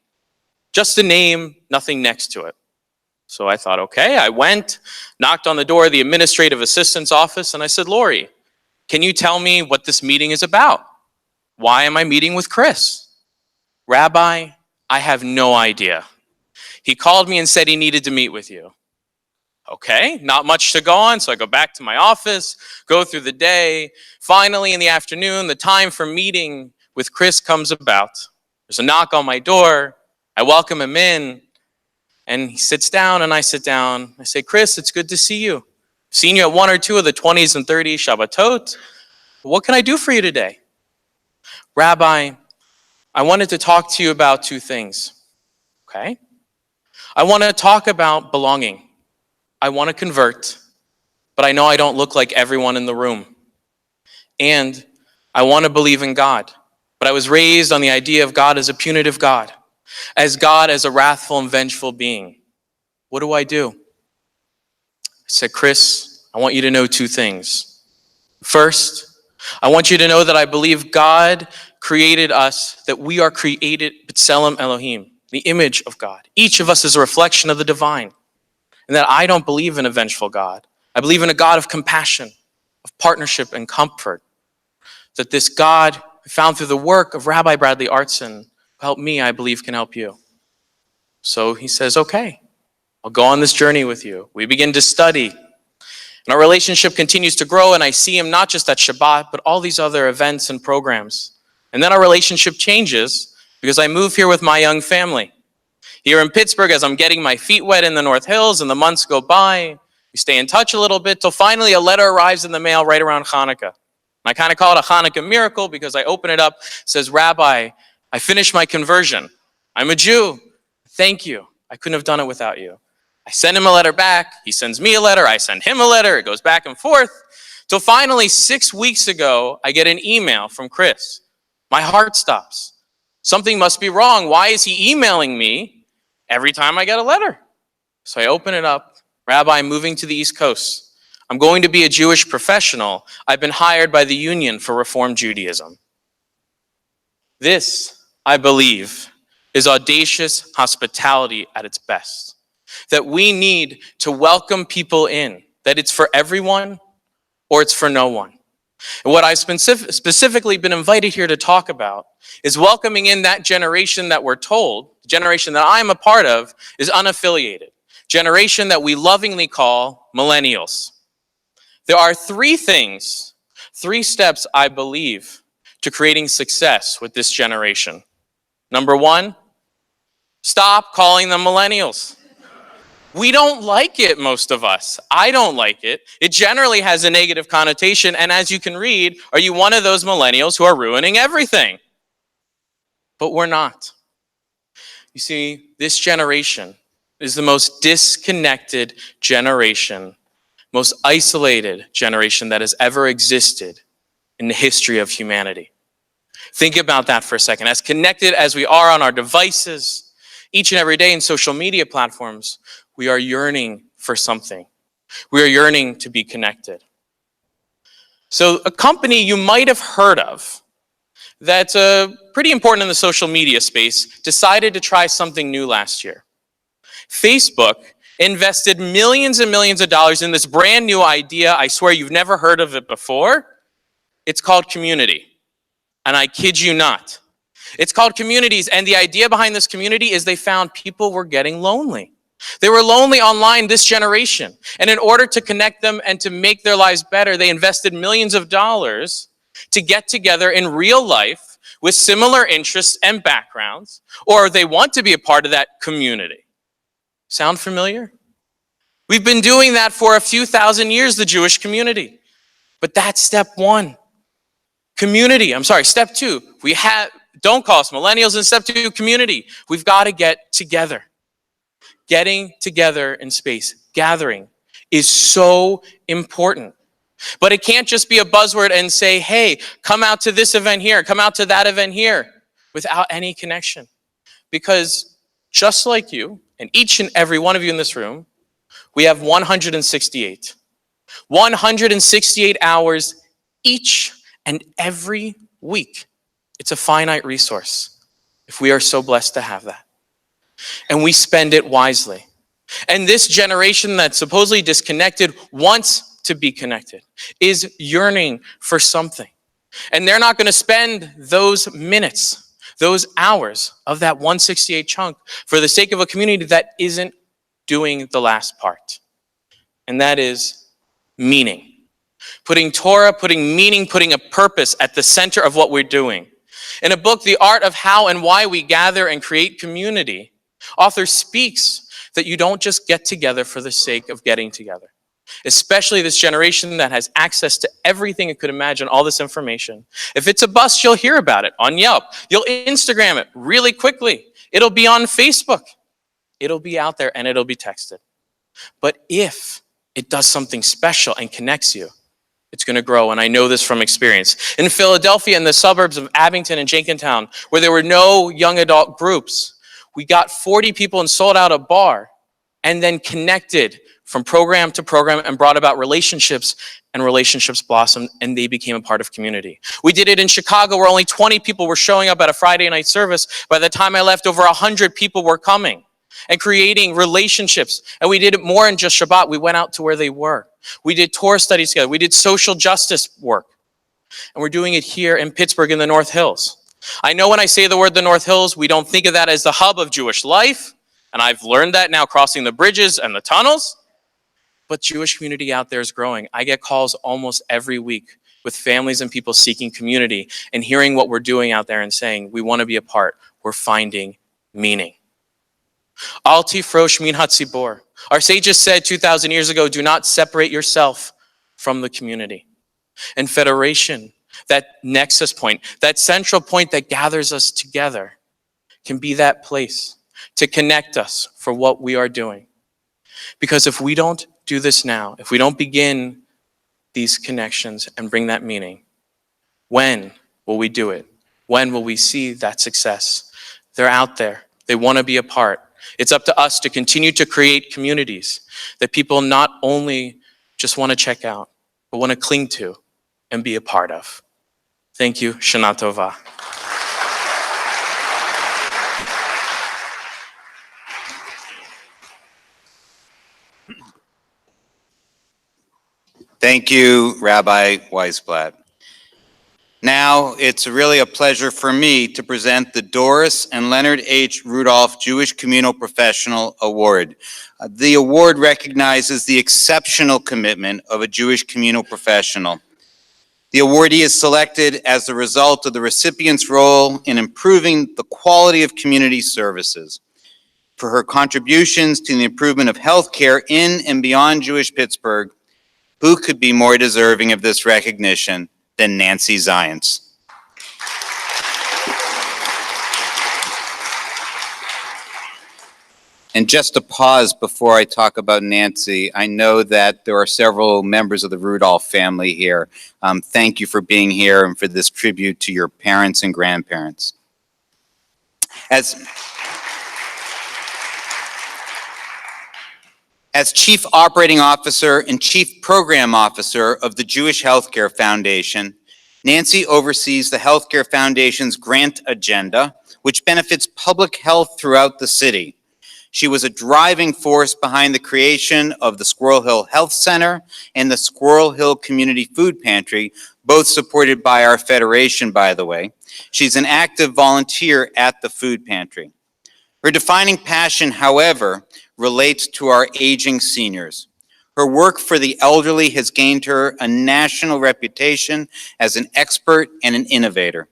Just a name, nothing next to it. So I thought, okay, I went, knocked on the door of the administrative assistant's office, and I said, Lori, can you tell me what this meeting is about? Why am I meeting with Chris? Rabbi, I have no idea. He called me and said he needed to meet with you. Okay, not much to go on, so I go back to my office, go through the day. Finally, in the afternoon, the time for meeting with Chris comes about. There's a knock on my door. I welcome him in, and he sits down, and I sit down. I say, Chris, it's good to see you. Seen you at one or two of the 20s and 30s Shabbatot. What can I do for you today? Rabbi, I wanted to talk to you about two things. Okay? I want to talk about belonging. I want to convert, but I know I don't look like everyone in the room. And I want to believe in God, but I was raised on the idea of God as a punitive God, as God as a wrathful and vengeful being. What do I do? I said, Chris, I want you to know two things. First, I want you to know that I believe God created us, that we are created B'Tselem Elohim, the image of God. Each of us is a reflection of the divine. And that I don't believe in a vengeful God. I believe in a God of compassion, of partnership and comfort. That this God I found through the work of Rabbi Bradley Artson, who helped me, I believe can help you. So he says, okay, I'll go on this journey with you. We begin to study. And our relationship continues to grow, and I see him not just at Shabbat, but all these other events and programs. And then our relationship changes because I move here with my young family. Here in Pittsburgh, as I'm getting my feet wet in the North Hills and the months go by, we stay in touch a little bit till finally a letter arrives in the mail right around Hanukkah. And I kind of call it a Hanukkah miracle because I open it up, it says, Rabbi, I finished my conversion. I'm a Jew. Thank you. I couldn't have done it without you. I send him a letter back. He sends me a letter. I send him a letter. It goes back and forth. Till finally 6 weeks ago, I get an email from Chris. My heart stops. Something must be wrong. Why is he emailing me every time I get a letter? So I open it up. Rabbi, I'm moving to the East Coast. I'm going to be a Jewish professional. I've been hired by the Union for Reform Judaism. This, I believe, is audacious hospitality at its best. That we need to welcome people in, that it's for everyone or it's for no one. And what I've specifically been invited here to talk about is welcoming in that generation that we're told, the generation that I'm a part of, is unaffiliated. Generation that we lovingly call millennials. There are three steps I believe, to creating success with this generation. Number one, stop calling them millennials. We don't like it, most of us. I don't like it. It generally has a negative connotation, and as you can read, are you one of those millennials who are ruining everything? But we're not. You see, this generation is the most disconnected generation, most isolated generation that has ever existed in the history of humanity. Think about that for a second. As connected as we are on our devices, each and every day in social media platforms, we are yearning for something. We are yearning to be connected. So a company you might have heard of that's pretty important in the social media space decided to try something new last year. Facebook invested millions and millions of dollars in this brand new idea. I swear you've never heard of it before. It's called community. And I kid you not. It's called communities, and the idea behind this community is they found people were getting lonely. They were lonely online, this generation. And in order to connect them and to make their lives better, they invested millions of dollars to get together in real life with similar interests and backgrounds, or they want to be a part of that community. Sound familiar? We've been doing that for a few thousand years, the Jewish community. But that's step one. Step two. Don't call us millennials. And step two, community. We've got to get together. Getting together in space, gathering, is so important. But it can't just be a buzzword and say, hey, come out to this event here, come out to that event here, without any connection. Because just like you, and each and every one of you in this room, we have 168. 168 hours each and every week. It's a finite resource, if we are so blessed to have that. And we spend it wisely. And this generation that's supposedly disconnected wants to be connected, is yearning for something. And they're not going to spend those minutes, those hours of that 168 chunk for the sake of a community that isn't doing the last part. And that is meaning. Putting Torah, putting meaning, putting a purpose at the center of what we're doing. In a book, The Art of How and Why We Gather and Create Community, author speaks that you don't just get together for the sake of getting together. Especially this generation that has access to everything it could imagine, all this information. If it's a bust, you'll hear about it on Yelp. You'll Instagram it really quickly. It'll be on Facebook. It'll be out there and it'll be texted. But if it does something special and connects you, it's going to grow, and I know this from experience. In Philadelphia, in the suburbs of Abington and Jenkintown, where there were no young adult groups, we got 40 people and sold out a bar, and then connected from program to program and brought about relationships, and relationships blossomed, and they became a part of community. We did it in Chicago, where only 20 people were showing up at a Friday night service. By the time I left, over 100 people were coming and creating relationships. And we did it more than just Shabbat. We went out to where they were. We did Torah studies together. We did social justice work. And we're doing it here in Pittsburgh in the North Hills. I know when I say the word the North Hills, we don't think of that as the hub of Jewish life. And I've learned that now crossing the bridges and the tunnels. But Jewish community out there is growing. I get calls almost every week with families and people seeking community and hearing what we're doing out there and saying, we want to be a part. We're finding meaning. Al tifrosh min hatzibor. Our sages said 2,000 years ago, do not separate yourself from the community. And federation, that nexus point, that central point that gathers us together, can be that place to connect us for what we are doing. Because if we don't do this now, if we don't begin these connections and bring that meaning, when will we do it? When will we see that success? They're out there. They want to be a part. It's up to us to continue to create communities that people not only just want to check out, but want to cling to and be a part of. Thank you. Shana Tova. Thank you, Rabbi Weisblatt. Now, it's really a pleasure for me to present the Doris and Leonard H. Rudolph Jewish Communal Professional Award. The award recognizes the exceptional commitment of a Jewish communal professional. The awardee is selected as the result of the recipient's role in improving the quality of community services. For her contributions to the improvement of healthcare in and beyond Jewish Pittsburgh, who could be more deserving of this recognition than Nancy Zients? And just to pause before I talk about Nancy, I know that there are several members of the Rudolph family here. Thank you for being here and for this tribute to your parents and grandparents. As Chief Operating Officer and Chief Program Officer of the Jewish Healthcare Foundation, Nancy oversees the Healthcare Foundation's grant agenda, which benefits public health throughout the city. She was a driving force behind the creation of the Squirrel Hill Health Center and the Squirrel Hill Community Food Pantry, both supported by our federation, by the way. She's an active volunteer at the food pantry. Her defining passion, however, relates to our aging seniors. Her work for the elderly has gained her a national reputation as an expert and an innovator.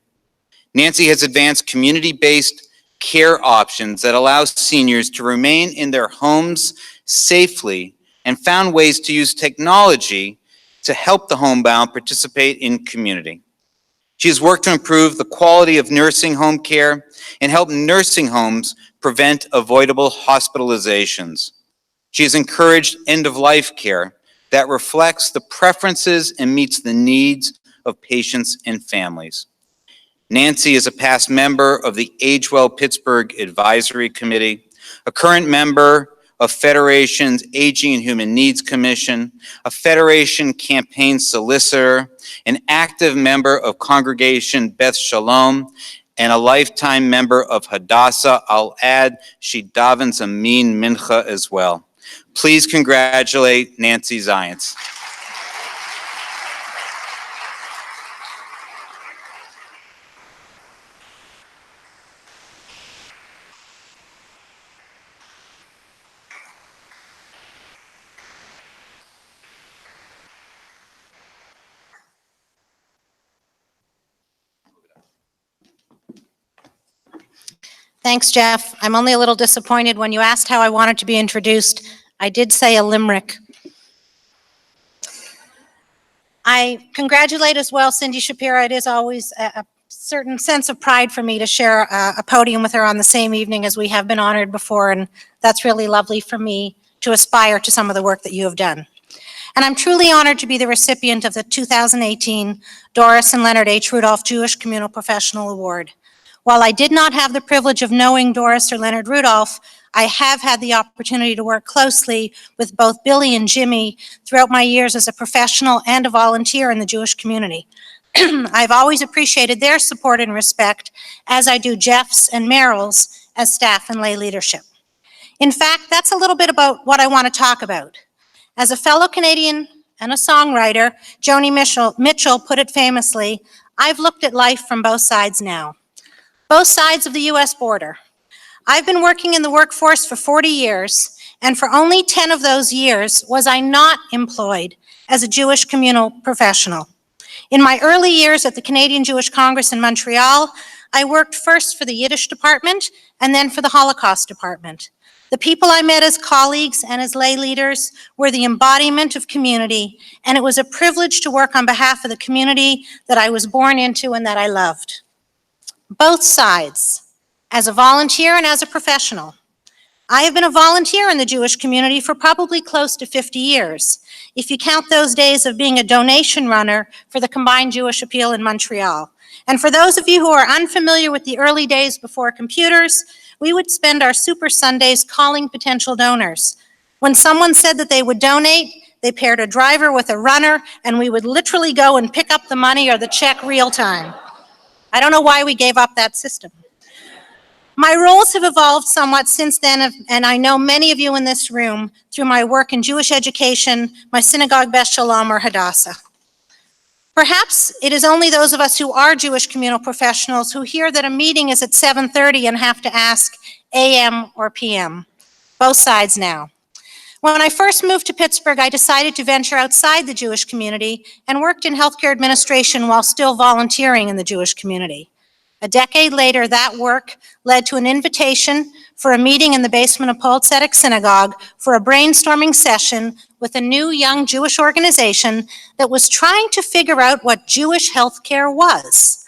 Nancy has advanced community-based care options that allow seniors to remain in their homes safely and found ways to use technology to help the homebound participate in community. She has worked to improve the quality of nursing home care and help nursing homes prevent avoidable hospitalizations. She has encouraged end-of-life care that reflects the preferences and meets the needs of patients and families. Nancy is a past member of the JFedPGH Advisory Committee, a current member of Federation's Aging and Human Needs Commission, a Federation campaign solicitor, an active member of Congregation Beth Shalom, and a lifetime member of Hadassah. I'll add, she davens a mean mincha as well. Please congratulate Nancy Zients. Thanks, Jeff. I'm only a little disappointed when you asked how I wanted to be introduced. I did say a limerick. I congratulate as well Cindy Shapiro. It is always a certain sense of pride for me to share a podium with her on the same evening as we have been honored before, and that's really lovely for me to aspire to some of the work that you have done. And I'm truly honored to be the recipient of the 2018 Doris and Leonard H. Rudolph Jewish Communal Professional Award. While I did not have the privilege of knowing Doris or Leonard Rudolph, I have had the opportunity to work closely with both Billy and Jimmy throughout my years as a professional and a volunteer in the Jewish community. I've always appreciated their support and respect, as I do Jeff's and Meryl's as staff and lay leadership. In fact, that's a little bit about what I want to talk about. As a fellow Canadian and a songwriter, Joni Mitchell put it famously, I've looked at life from both sides now. Both sides of the US border. I've been working in the workforce for 40 years, and for only 10 of those years was I not employed as a Jewish communal professional. In my early years at the Canadian Jewish Congress in Montreal, I worked first for the Yiddish department and then for the Holocaust department. The people I met as colleagues and as lay leaders were the embodiment of community, and it was a privilege to work on behalf of the community that I was born into and that I loved. Both sides, as a volunteer and as a professional. I have been a volunteer in the Jewish community for probably close to 50 years, if you count those days of being a donation runner for the Combined Jewish Appeal in Montreal. And for those of you who are unfamiliar with the early days before computers, we would spend our Super Sundays calling potential donors. When someone said that they would donate, they paired a driver with a runner, and we would literally go and pick up the money or the check real time. I don't know why we gave up that system. My roles have evolved somewhat since then, and I know many of you in this room through my work in Jewish education, my synagogue Beth Shalom or Hadassah. Perhaps it is only those of us who are Jewish communal professionals who hear that a meeting is at 7:30 and have to ask AM or PM. Both sides now. When I first moved to Pittsburgh, I decided to venture outside the Jewish community and worked in healthcare administration while still volunteering in the Jewish community. A decade later, that work led to an invitation for a meeting in the basement of Polt Tzedek Synagogue for a brainstorming session with a new young Jewish organization that was trying to figure out what Jewish healthcare was.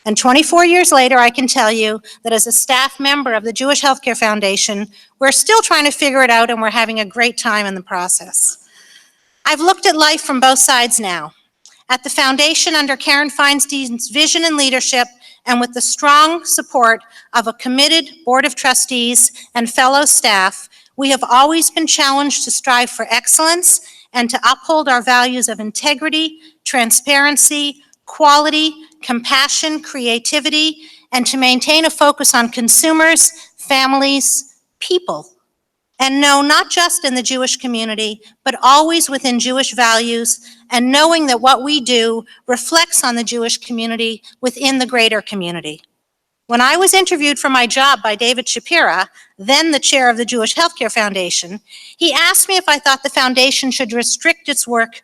And 24 years later, I can tell you that as a staff member of the Jewish Healthcare Foundation, we're still trying to figure it out and we're having a great time in the process. I've looked at life from both sides now. At the foundation under Karen Feinstein's vision and leadership, and with the strong support of a committed board of trustees and fellow staff, we have always been challenged to strive for excellence and to uphold our values of integrity, transparency, quality, compassion, creativity, and to maintain a focus on consumers, families, people. And no, not just in the Jewish community, but always within Jewish values and knowing that what we do reflects on the Jewish community within the greater community. When I was interviewed for my job by David Shapira, then the chair of the Jewish Healthcare Foundation, he asked me if I thought the foundation should restrict its work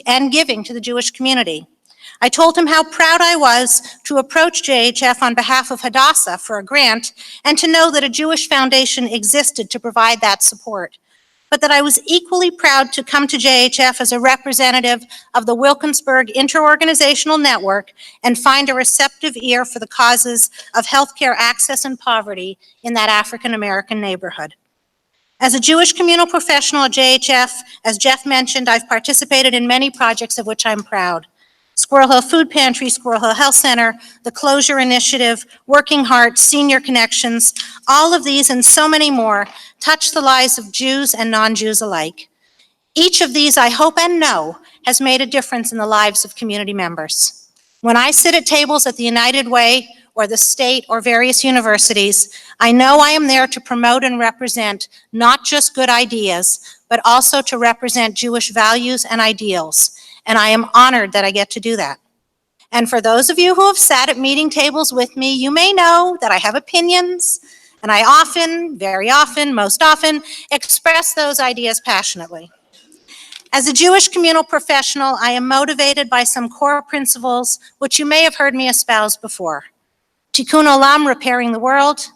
and giving to the Jewish community. I told him how proud I was to approach JHF on behalf of Hadassah for a grant and to know that a Jewish foundation existed to provide that support, but that I was equally proud to come to JHF as a representative of the Wilkinsburg Interorganizational Network and find a receptive ear for the causes of healthcare access and poverty in that African-American neighborhood. As a Jewish communal professional at JHF, as Jeff mentioned, I've participated in many projects of which I'm proud. Squirrel Hill Food Pantry, Squirrel Hill Health Center, the Closure Initiative, Working Hearts, Senior Connections, all of these and so many more touch the lives of Jews and non-Jews alike. Each of these, I hope and know, has made a difference in the lives of community members. When I sit at tables at the United Way or the state or various universities, I know I am there to promote and represent not just good ideas, but also to represent Jewish values and ideals. And I am honored that I get to do that. And for those of you who have sat at meeting tables with me, you may know that I have opinions, and I often, very often, most often, express those ideas passionately. As a Jewish communal professional, I am motivated by some core principles which you may have heard me espouse before. Tikkun olam, repairing the world,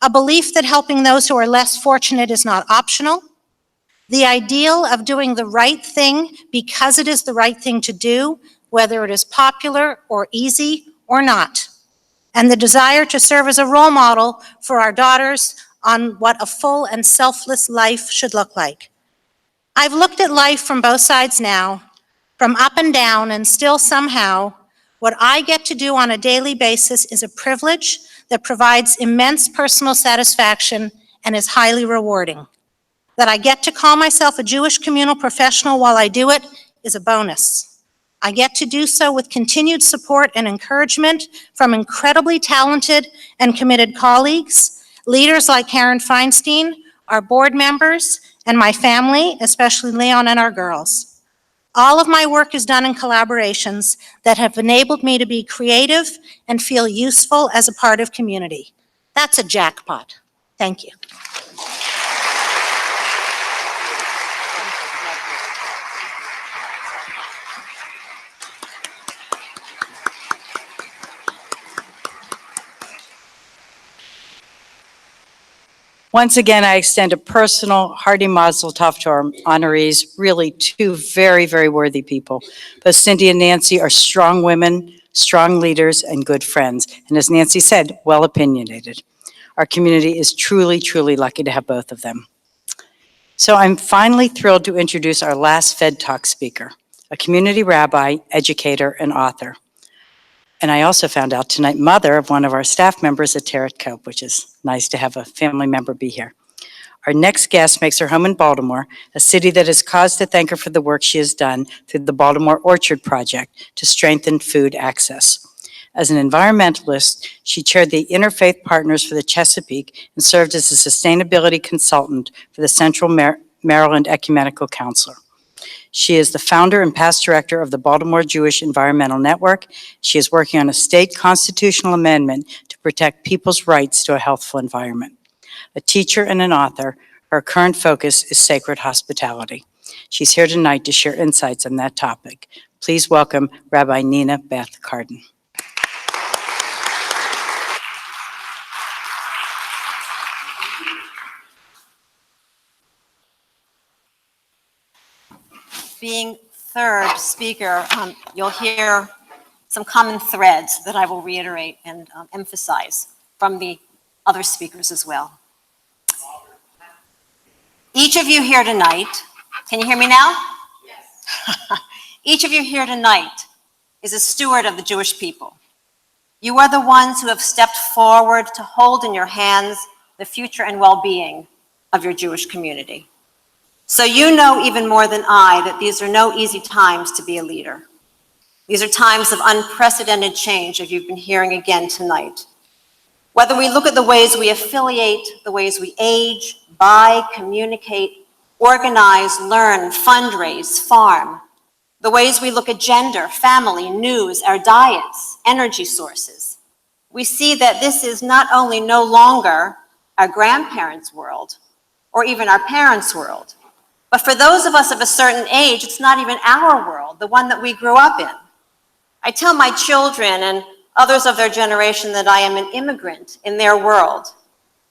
a belief that helping those who are less fortunate is not optional, the ideal of doing the right thing because it is the right thing to do, whether it is popular or easy or not, and the desire to serve as a role model for our daughters on what a full and selfless life should look like. I've looked at life from both sides now, from up and down, and still somehow, what I get to do on a daily basis is a privilege that provides immense personal satisfaction and is highly rewarding. That I get to call myself a Jewish communal professional while I do it is a bonus. I get to do so with continued support and encouragement from incredibly talented and committed colleagues, leaders like Karen Feinstein, our board members, and my family, especially Leon and our girls. All of my work is done in collaborations that have enabled me to be creative and feel useful as a part of community. That's a jackpot. Thank you. Once again, I extend a personal hearty mazel tov to our honorees, really two very, very worthy people. Both Cindy and Nancy are strong women, strong leaders, and good friends. And as Nancy said, well opinionated. Our community is truly, truly lucky to have both of them. So I'm finally thrilled to introduce our last Fed Talk speaker, a community rabbi, educator, and author. And I also found out tonight, mother of one of our staff members at Terret Cope, which is nice to have a family member be here. Our next guest makes her home in Baltimore, a city that has cause to thank her for the work she has done through the Baltimore Orchard Project to strengthen food access. As an environmentalist, she chaired the Interfaith Partners for the Chesapeake and served as a sustainability consultant for the Central Maryland Ecumenical Council. She is the founder and past director of the Baltimore Jewish Environmental Network. She is working on a state constitutional amendment to protect people's rights to a healthful environment. A teacher and an author, her current focus is sacred hospitality. She's here tonight to share insights on that topic. Please welcome Rabbi Nina Beth Carden. Being third speaker, you'll hear some common threads that I will reiterate and emphasize from the other speakers as well. Each of you here tonight, can you hear me now? Yes. Each of you here tonight is a steward of the Jewish people. You are the ones who have stepped forward to hold in your hands the future and well-being of your Jewish community. So you know even more than I that these are no easy times to be a leader. These are times of unprecedented change, as you've been hearing again tonight. Whether we look at the ways we affiliate, the ways we age, buy, communicate, organize, learn, fundraise, farm, the ways we look at gender, family, news, our diets, energy sources, we see that this is not only no longer our grandparents' world, or even our parents' world, but for those of us of a certain age, it's not even our world, the one that we grew up in. I tell my children and others of their generation that I am an immigrant in their world,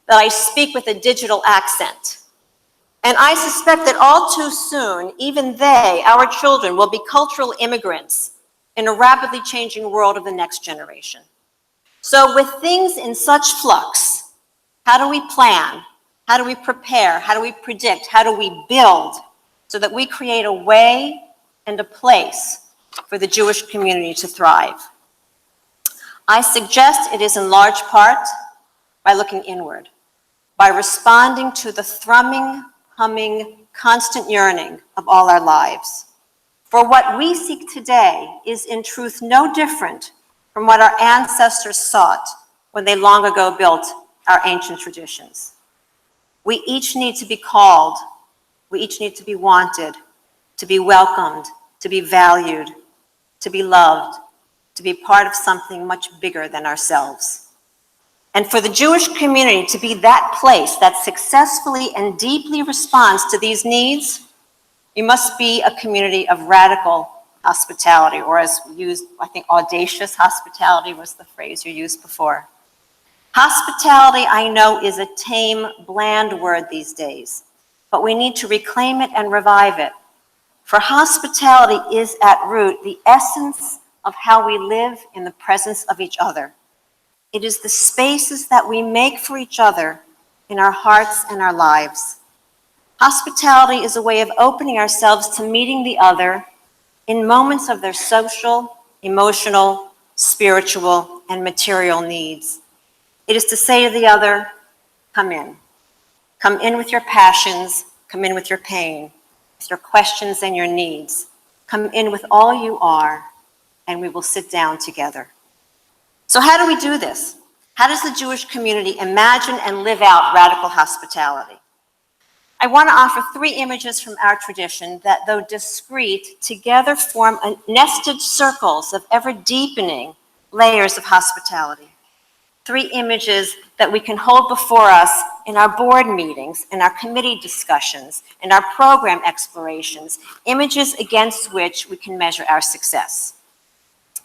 that I speak with a digital accent. And I suspect that all too soon, even they, our children, will be cultural immigrants in a rapidly changing world of the next generation. So with things in such flux, how do we plan? How do we prepare? How do we predict? How do we build so that we create a way and a place for the Jewish community to thrive? I suggest it is in large part by looking inward, by responding to the thrumming, humming, constant yearning of all our lives. For what we seek today is in truth no different from what our ancestors sought when they long ago built our ancient traditions. We each need to be called, we each need to be wanted, to be welcomed, to be valued, to be loved, to be part of something much bigger than ourselves. And for the Jewish community to be that place that successfully and deeply responds to these needs, you must be a community of radical hospitality, or as we used, I think audacious hospitality was the phrase you used before. Hospitality, I know, is a tame, bland word these days, but we need to reclaim it and revive it. For hospitality is at root the essence of how we live in the presence of each other. It is the spaces that we make for each other in our hearts and our lives. Hospitality is a way of opening ourselves to meeting the other in moments of their social, emotional, spiritual, and material needs. It is to say to the other, come in. Come in with your passions, come in with your pain, with your questions and your needs. Come in with all you are, and we will sit down together. So how do we do this? How does the Jewish community imagine and live out radical hospitality? I want to offer 3 images from our tradition that, though discrete, together form nested circles of ever-deepening layers of hospitality. 3 images that we can hold before us in our board meetings, in our committee discussions, in our program explorations, images against which we can measure our success.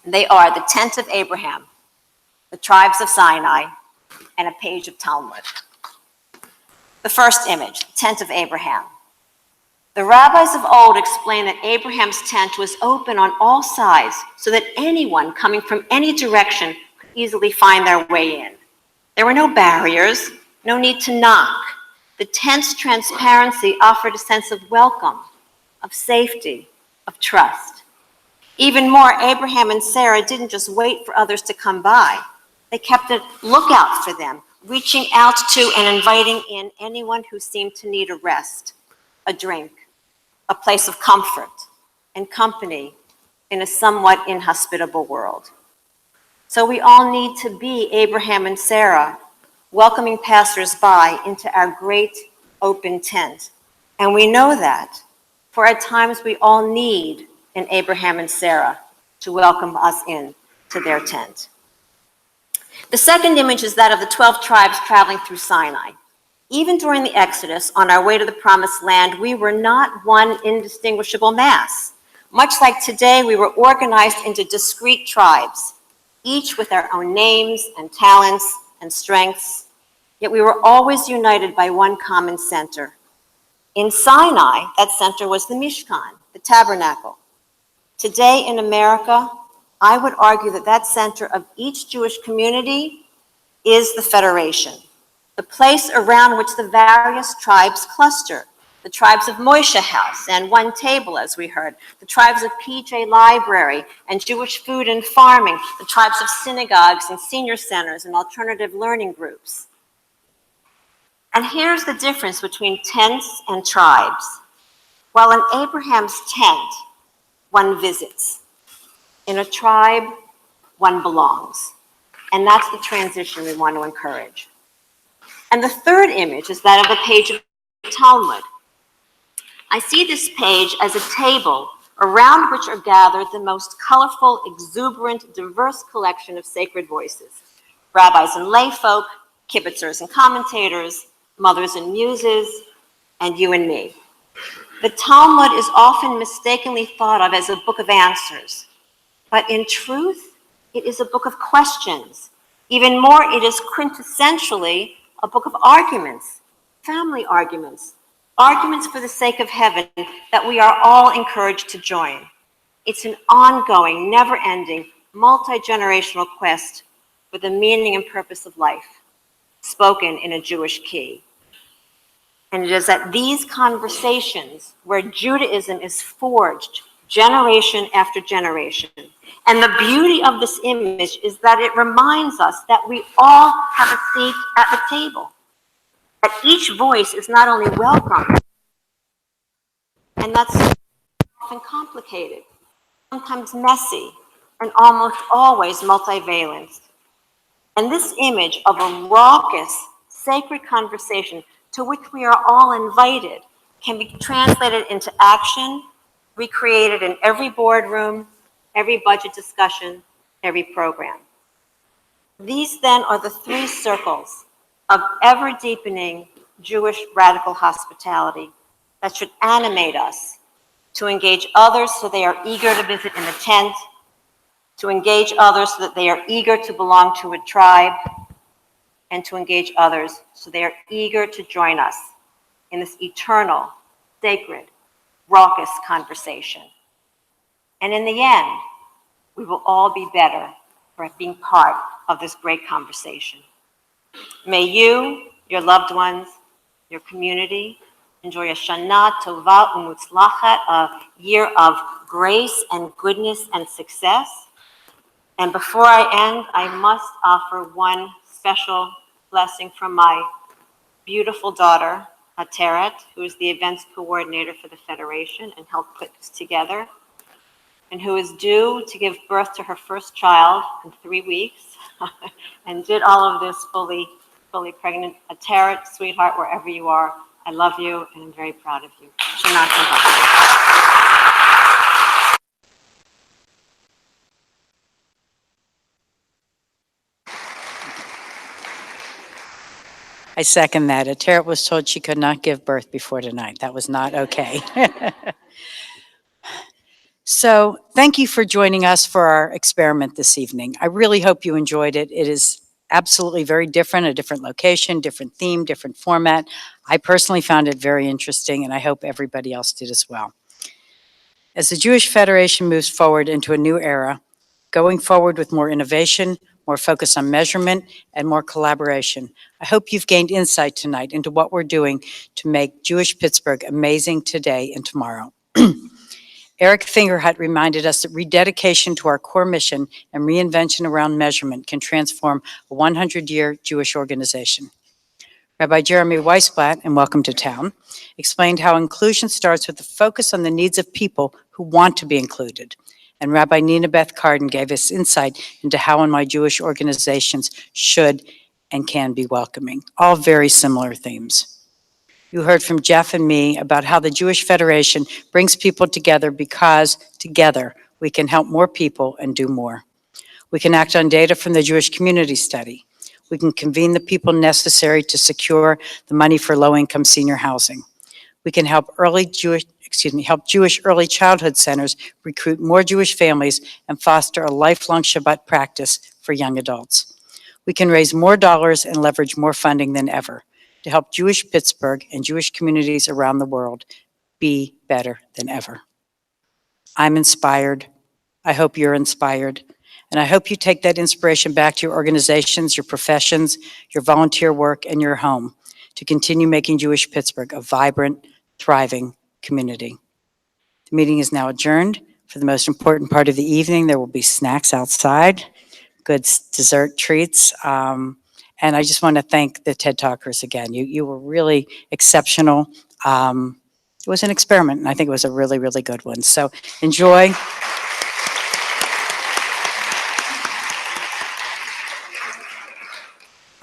They are the tent of Abraham, the tribes of Sinai, and a page of Talmud. The first image, tent of Abraham. The rabbis of old explained that Abraham's tent was open on all sides so that anyone coming from any direction could easily find their way in. There were no barriers, no need to knock. The tent's transparency offered a sense of welcome, of safety, of trust. Even more, Abraham and Sarah didn't just wait for others to come by. They kept a lookout for them, reaching out to and inviting in anyone who seemed to need a rest, a drink, a place of comfort and company in a somewhat inhospitable world. So we all need to be Abraham and Sarah, welcoming passers-by into our great open tent. And we know that, for at times we all need an Abraham and Sarah to welcome us in to their tent. The second image is that of the 12 tribes traveling through Sinai. Even during the Exodus, on our way to the Promised Land, we were not one indistinguishable mass. Much like today, we were organized into discrete tribes, each with our own names and talents and strengths, yet we were always united by one common center. In Sinai, that center was the Mishkan, the tabernacle. Today in America, I would argue that that center of each Jewish community is the Federation, the place around which the various tribes cluster. The tribes of Moshe House and One Table, as we heard, the tribes of PJ Library and Jewish Food and Farming, the tribes of synagogues and senior centers and alternative learning groups. And here's the difference between tents and tribes. While in Abraham's tent, one visits. In a tribe, one belongs. And that's the transition we want to encourage. And the third image is that of a page of Talmud. I see this page as a table around which are gathered the most colorful, exuberant, diverse collection of sacred voices. Rabbis and layfolk, kibitzers and commentators, mothers and muses, and you and me. The Talmud is often mistakenly thought of as a book of answers, but in truth, it is a book of questions. Even more, it is quintessentially a book of arguments, family arguments, arguments for the sake of heaven that we are all encouraged to join. It's an ongoing, never-ending, multi-generational quest for the meaning and purpose of life, spoken in a Jewish key. And it is at these conversations where Judaism is forged generation after generation. And the beauty of this image is that it reminds us that we all have a seat at the table, that each voice is not only welcome, and that's often complicated, sometimes messy, and almost always multivalent. And this image of a raucous, sacred conversation to which we are all invited can be translated into action, recreated in every boardroom, every budget discussion, every program. These then are the three circles of ever-deepening Jewish radical hospitality that should animate us to engage others so they are eager to visit in the tent, to engage others so that they are eager to belong to a tribe, and to engage others so they are eager to join us in this eternal, sacred, raucous conversation. And in the end, we will all be better for being part of this great conversation. May you, your loved ones, your community, enjoy a Shana Tova U'Mutzlachet, a year of grace and goodness and success. And before I end, I must offer one special blessing from my beautiful daughter, Ateret, who is the events coordinator for the Federation and helped put this together, and who is due to give birth to her first child in 3 weeks, and did all of this fully pregnant. Ateret, sweetheart, wherever you are, I love you, and I'm very proud of you. Shana Tova. I second that. Ateret was told she could not give birth before tonight. That was not okay. So thank you for joining us for our experiment this evening. I really hope you enjoyed it. It is absolutely very different, a different location, different theme, different format. I personally found it very interesting, and I hope everybody else did as well. As the Jewish Federation moves forward into a new era, going forward with more innovation, more focus on measurement, and more collaboration, I hope you've gained insight tonight into what we're doing to make Jewish Pittsburgh amazing today and tomorrow. Eric Fingerhut reminded us that rededication to our core mission and reinvention around measurement can transform a 100-year Jewish organization. Rabbi Jeremy Weisblatt, and welcome to town, explained how inclusion starts with a focus on the needs of people who want to be included. And Rabbi Nina Beth Carden gave us insight into how and why Jewish organizations should and can be welcoming. All very similar themes. You heard from Jeff and me about how the Jewish Federation brings people together because together we can help more people and do more. We can act on data from the Jewish Community Study. We can convene the people necessary to secure the money for low-income senior housing. We can help Jewish early childhood centers recruit more Jewish families and foster a lifelong Shabbat practice for young adults. We can raise more dollars and leverage more funding than ever to help Jewish Pittsburgh and Jewish communities around the world be better than ever. I'm inspired. I hope you're inspired. And I hope you take that inspiration back to your organizations, your professions, your volunteer work, and your home to continue making Jewish Pittsburgh a vibrant, thriving community. The meeting is now adjourned. For the most important part of the evening, there will be snacks outside, good dessert treats. And I just want to thank the TED Talkers again. You were really exceptional. It was an experiment, and I think it was a really, really good one. So enjoy.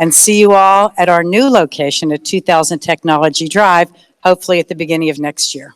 And see you all at our new location at 2000 Technology Drive, hopefully at the beginning of next year.